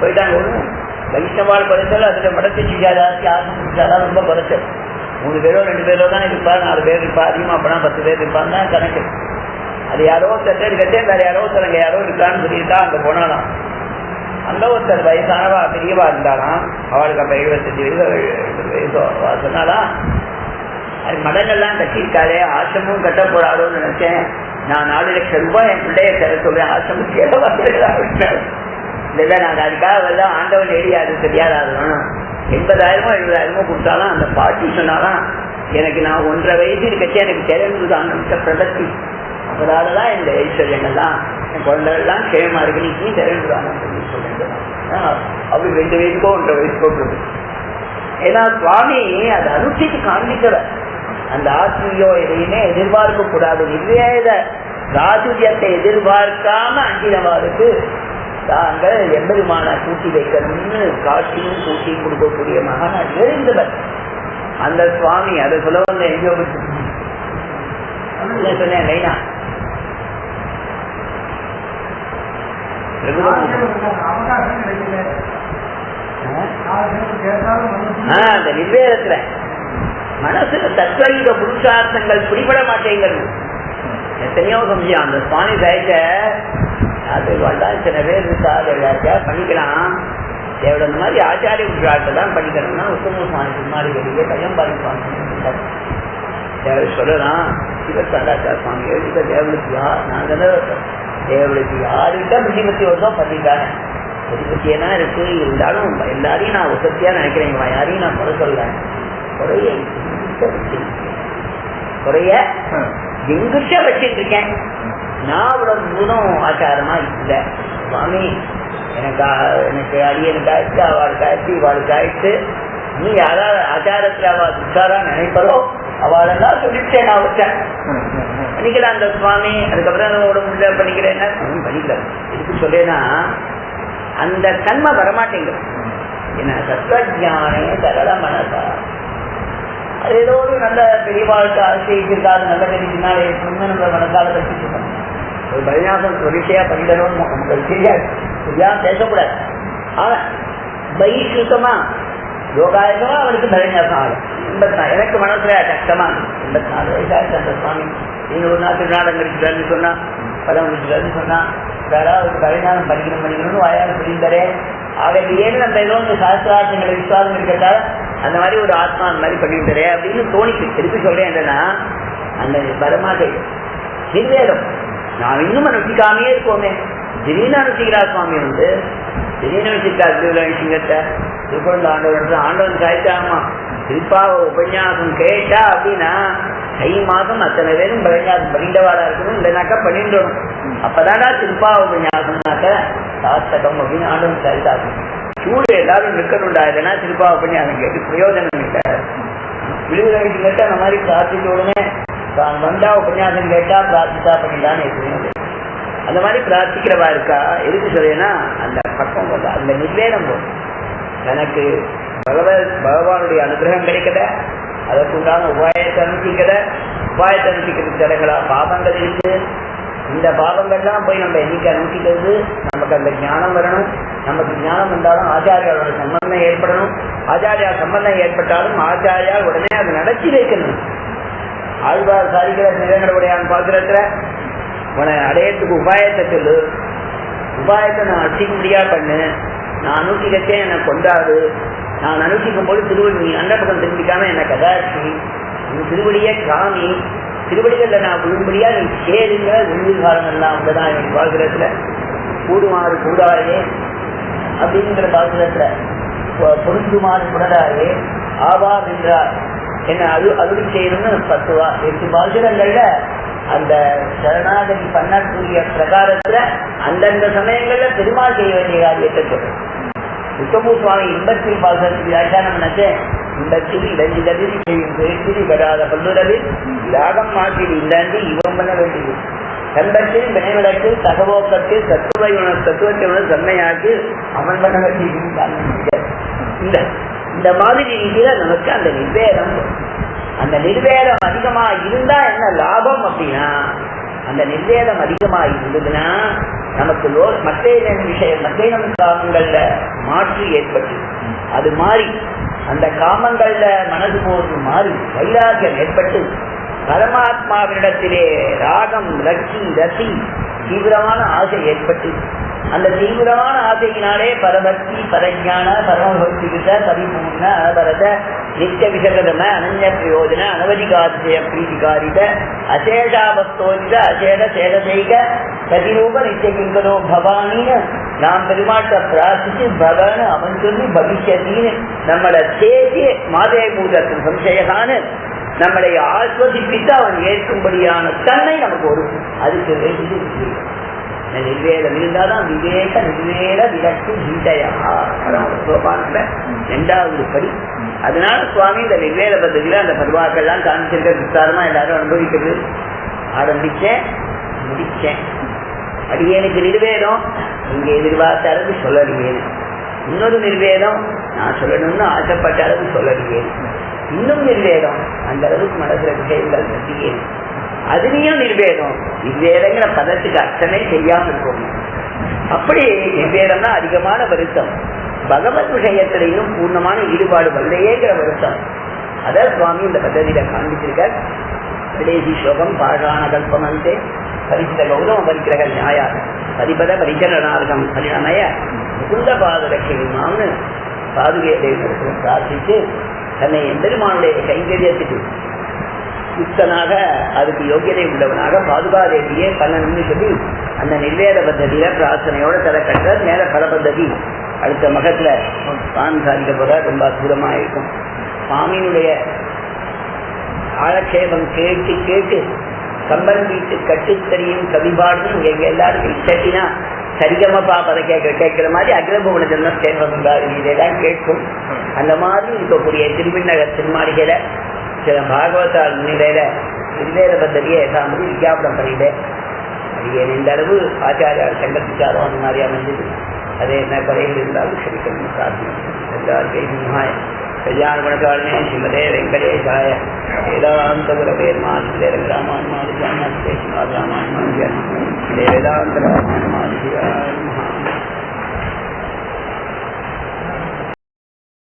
போயிட்டாங்க. ஒன்றும் வைஷ்ணவாள் குறைச்சல் அதுல மடத்து ஜாஸ்தி ஆசிச்சாலாம் ரொம்ப குறைச்சல். 3 பேரோ 2 பேரோ தான் இருப்பார், 4 பேர் இருப்பா. அதிகமா அப்பனா 10 பேர் இருப்பாங்க தான் கணக்கு. அது யாரோ ஒருத்தர் இருக்கட்டே வேற யாரோ ஒருத்தர் அங்க யாரோ இருக்கான்னு சொல்லியிருக்கா. அங்க போனாலாம். அங்க ஒருத்தர் வயசானவா பெரியவா இருந்தாலாம். அவளுக்கு அப்ப 75 வயசோ சொன்னாலாம், அது மடங்கள்லாம் கட்டியிருக்காளே ஆசிரமும் கட்ட போறாளோன்னு நினைச்சேன். நான் 4 லட்சம் ரூபாய் என் பிள்ளைய தர சொல்றேன், ஆசிரமம் கேட்க இல்லை. நாங்கள் அதுக்காக எல்லாம் ஆண்டவன் ஏரியாது தெரியாதாகணும். 80,000மோ 70,000மோ கொடுத்தாலும் அந்த பாட்டி சொன்னாலாம், எனக்கு நான் 1.5 வயசு இருக்கச்சே எனக்கு தெரிஞ்சது அந்த பிரபத்தி. அதனாலதான் இந்த ஐஸ்வர்யங்கள்லாம் என் குழந்தைகள்லாம் கேமா இருக்கு, நீ தெரிஞ்சுதாங்க சொல்லி சொல்லுங்க. அப்படி 2 வயசுக்கோ 1.5 வயசுக்கோ ஏன்னா சுவாமி அதை அனுஷ்டித்து காண்பிக்கிறவர். அந்த ஆத்மீயோ எதையுமே எதிர்பார்க்க கூடாது. நிர்வேத ராஜுரியத்தை எதிர்பார்க்காம அஞ்சினவாருக்கு தாங்கள் எம்பெருமான கூட்டி வைக்கணும்னு காட்சியும் கூட்டி கொடுக்கக்கூடிய மகான் எழுந்தவர் அந்த சுவாமி. அதை சொல்ல வந்து எங்கேயோ சொன்னேன் லைனா அந்த நிர்வேதத்துல மனசுல தத்வீக புருஷார்த்தங்கள் பிடிபட மாட்டேங்கிறது. எத்தனையோ சமயம் அந்த சுவாமி சாய்க்க அது வந்தான் சில பேர் இருக்கா பண்ணிக்கலாம். எவ்வளவு இந்த மாதிரி ஆச்சாரிய புருஷார்த்தை தான் பண்ணிக்கணும்னா உத்தம சுவாமி சுமாரி வெளியே பயம் பாதிப்பாங்க சொல்லலாம். சிவசாராச்சார சுவாமி எழுதிக்க தேவலுக்கு நாங்க தேவலுக்கு யாருக்கிட்ட பிரதிபத்தி வருதோ பண்ணிட்டாங்க. பிரதிபத்தியெல்லாம் இருக்கு. இருந்தாலும் எல்லாரையும் நான் உசத்தியா நினைக்கிறேன். யாரையும் நான் குறை சொல்றேன். குறைய எங்கிட்ட வச்சிட்டு இருக்கேன். நான் அவ்வளவு தூரம் ஆச்சாரமா இல்ல சுவாமி. எனக்கு அடியனுக்காயிடுச்சு, அவளுக்கு ஆயிடுச்சு, இவாளுக்கு ஆயிடுச்சு. நீ யாராவது ஆச்சாரத்துல அவள் துஷாரா நினைப்பதோ அவளெல்லாம் சொல்லிட்டேன். நான் வச்சேன் பண்ணிக்கலாம் அந்த சுவாமி. அதுக்கப்புறம் உடம்புல பண்ணிக்கிறேன்னா பண்ணிக்கலாம். இதுக்கு சொல்லேன்னா அந்த தன்மை வரமாட்டேங்குது. என்ன தத்துவஜானே சரள மனசா. அது ஏதோ ஒரு நல்ல பெரியவாழ்க்கை ஆசைச்சிருக்காது. நல்ல பெரியனாலே நம்ம மனசால கட்டிட்டு ஒரு பரிநாசம் சொல்லிட்டே பண்ணிடணும். நமக்கு தெரியாது, சரியா பேசக்கூடாது. ஆனா பைசுத்தமா யோகாயமா அவனுக்கு பரிநாசம் ஆகும். 84 எனக்கு மனசுல கஷ்டமா 84 வயசாச்சு அந்த சுவாமி. நீங்க ஒரு நாள் திருநாடம் கழிச்சுட்டாருன்னு சொன்னா, படம் முடிச்சுட்டாருன்னு சொன்னா, யாராவது பரிநாசம் படிக்கணும்னு வாயால் சொல்லியிருந்தாரே. அவருக்கு ஏன்னு நம்ம ஏதோ இந்த சாஸ்திரார்த்தங்களை விசுவாசம் இருக்கிறதால அந்த மாதிரி ஒரு ஆத்மா அந்த மாதிரி பண்ணிவிட்டாரே அப்படின்னு தோணிக்கு. திருப்பி சொல்றேன் என்னன்னா, அந்த பரமாகை நிர்வேதம் நான் இன்னும் அனுஷ்டிக்காமையே இருக்கோமே. திடீர்னு அனுஷ்டிக்கிறா சுவாமி வந்து திடீர்னு வச்சிருக்கா திருவிழாங்கத்தை திருக்குழந்த ஆண்டவன் சாய்ச்சாமா திருப்பாவ உபன்யாசம் கேட்டா அப்படின்னா கை மாதம் அத்தனை பேரும் பரிஞாசம் பண்ணிட்டவாடா இருக்கணும். இல்லைனாக்கா பண்ணிடணும். அப்பதானா திருப்பாவ உபன்யாசம்னாக்க சாஸ்தகம் அப்படின்னு ஆண்டவன் சாய்ச்சாகும். சூடு எல்லாரும் நிற்கணும்டா. இல்லைன்னா திருப்பாவ உபன்யாசம் கேட்டு பிரயோஜனம் இல்லை. விழுவிழாங்கத்தை கேட்டா அந்த மாதிரி பிரார்த்திச்ச உடனே தான் வந்தா உபன்யாசம் கேட்டா பிரார்த்தித்தா பண்ணிட்டான்னு எப்படி அந்த மாதிரி பிரார்த்திக்கிறவா இருக்கா. எதுக்கு சொல்லேன்னா அந்த பக்கம் போல அந்த நிர்வேதம் போல தனக்கு பகவானுடைய அனுகிரகம் கிடைக்கல. அதற்குண்டான உபாயத்தை அனுப்பிக்கல. உபாயத்தை அனுப்பிக்கிறதுக்கு தடங்களா பாபங்கள் இருக்கு. இந்த பாபங்கள்லாம் போய் நம்ம என்னைக்கு அனுப்பிக்கிறது. நமக்கு அந்த ஞானம் வரணும். நமக்கு ஞானம் வந்தாலும் ஆச்சாரியாரோட சம்பந்தம் ஏற்படணும். ஆச்சாரியா சம்பந்தம் ஏற்பட்டாலும் ஆச்சாரியா உடனே அதை நடத்தி வைக்கணும். ஆழ்வார் சாதிக்கிற நிலங்களுடையான் பாக்குறதுல உன அடையத்துக்கு உபாயத்தை சொல்லு. உபாயத்தை நான் அனுஷ்டிக்கும்படியா பண்ணு. நான் அனுஷ்டிக்கச்சே என்னை கொண்டாடு. நான் அனுஷ்டிக்கும் போது திருவடி அந்த பக்கம் திரும்பிக்காம என்னை கதாட்சி. நீ திருவடியே காமி. திருவடிகளில் நான் விழும்படியா நீ சேருங்க. விழுகாலங்கள்லாம் அப்படிதான் எனக்கு பாக்குறதுல கூடுமாறு கூடாயே அப்படிங்கிற பாக்குறதுல பொருந்துமாறு குடராயே ஆவா என்றார் என்ன அருளி செய்யணும்னு 8 பாசுரங்கள்ல அந்த சரணாகதி பண்ணக்கூடிய பிரகாரத்துல அந்தந்த சமயங்கள்ல பெருமாள் செய்ய வேண்டிய காரியத்தை சொல்றேன். உத்தமு சுவாமி இன்பத்தில் பாசுரத்துக்கு வியாக்கியானம் நினைச்சேன். இன்பத்தில் இடஞ்சிதவில் செய்யும் பேச்சில் வராத பல்லுறவில் யாகம் மாற்றில் இல்லாண்டி இவம் பண்ண வேண்டியது. கண்பத்தில் வினைவிடத்தில் தகவோக்கத்தில் தத்துவத்தை உணர் தன்மையாக்கி அவன் பண்ண வேண்டியது. இந்த மாதிரி ரீதியில நமக்கு அந்த நிர்வேதம் அந்த நிர்வேதம் அதிகமா இருந்தா என்ன லாபம் அப்படின்னா, அந்த நிர்வேதம் அதிகமா இருந்ததுன்னா நமக்கு மற்ற விஷயம் மற்ற காமங்கள்ல மாற்றி ஏற்பட்டு அது மாறி அந்த காமங்கள்ல மனது போது மாறி வைராக்கியம் ஏற்பட்டு பரமாத்மாவினிடத்திலே ராகம் ரசி தீவிரமான ஆசை ஏற்பட்டு அந்த தீவிரமான ஆசையினாலே பரபக்தி பரஜான பரமபக்தி கிட்ட பரிபூர்ண அனபரத நித்திய விசகதம அனன்ய பிரயோஜன அனவதிகாதிசய பிரீதிகாரித அசேஷாபஸ்தோஜ அசேட சேடசைக பிரதிரூப நித்திய கிங்கனோ பவானின்னு நாம் பெருமாட்ட பிரார்த்திச்சு பகவான் அவன் சொல்லி பவிஷ்யத்தின்னு நம்மளை தேசிய மாதே பூஜத்தின் சம்சயகான்னு நம்மளை ஆஸ்வதிப்பித்து அவன் ஏற்கும்படியான தன்மை நமக்கு வரும். அதுக்கு வேண்டியது நிர்வேதம் இருந்தாதான் விவேக நிர்வேத விலக்கு கீதையா சோபானத்துல 2வது படி அதனால சுவாமி இந்த நிர்வேத பద్ధதியில அந்த பருவாக்கள்லாம் காமிச்சிருக்க விஸ்தாரமா எல்லாரும் அனுபவிக்கிறது ஆரம்பிச்சேன், முடிச்சேன். அடியேனுக்கு நிர்வேதம் இங்க எதிர்பார்த்த அளவு சொல்லறியேன். இன்னொரு நிர்வேதம் நான் சொல்லணும்னு ஆசைப்பட்ட அளவு சொல்லறியேன். இன்னும் நிர்வேதம் அந்த அளவுக்கு மனசுல விஷயங்கள் பற்றியேன். அதுலயும் நிர்வேதம், நிர்வேதங்கிற பதத்துக்கு அர்த்தமே செய்யாம இருக்கும். அப்படி நிர்வேதம்னா அதிகமான வருத்தம், பகவத் விஷயத்திலையும் பூர்ணமான ஈடுபாடு வரலையேங்கிற வருத்தம். அதான் சுவாமி இந்த பദ്ധதியில காண்பிச்சிருக்கார். கடைசி ஸ்லோகம் பாஷாண கல்பமந்தே பரிசித கௌதம பரிக்கிரக நியாயா பரிபத பரிச்சரணார்கம் பரிணமய முகுந்த பாதலட்சுமிமான்னு பாதுகே தேவனுக்கு பிரார்த்தித்து தன்னை எம்பெருமானுடைய கைங்கரியத்துக்கு யுக்தனாக அதுக்கு யோகியதை உள்ளவனாக பாதுகாதேவியே பண்ணணும்னு சொல்லி அந்த நிர்வேத பദ്ധதியில பிரார்த்தனையோட தலை கட்டுற மேல பல பദ്ധதி அடுத்த மகத்துல தான் சாதிக்க போற ரொம்ப அற்புதமா இருக்கும். சுவாமியினுடைய ஆழக்ஷேபம் கேட்டு கேட்டு கம்பன் வீட்டு கட்டுத்தறியும் கவிபாடும் எங்க எல்லாருக்கும் இஷ்டத்தினா சரிகமப்பா பதை கேட்கிற மாதிரி அகிலபுவன ஜென்ம சேர்வந்தாரு இதெல்லாம் கேட்கும். அந்த மாதிரி இருக்கக்கூடிய திருவிண்ணகர் திருமாளிகையில சில பாகவதால் முன்னிலையில நிர்வேத பദ്ധதியை எதாவது விஞ்ஞாபனம் பண்ணிட்டு அது இந்த அளவு ஆச்சாரியார் சங்கத்திச்சாரோ அந்த மாதிரி அமைஞ்சது. அது என்ன குறைகள் இருந்தாலும் க்ஷமிக்கணும் சாத்தியம். எல்லாருக்கும் சிம்ஹாய கல்யாண குணகாரணே ஸ்ரீமதே வெங்கடேசாய வேதாந்த குரவேர்மாசிலே ராமானுமாதிஜான வேதாந்த ராமானுமாதிஜான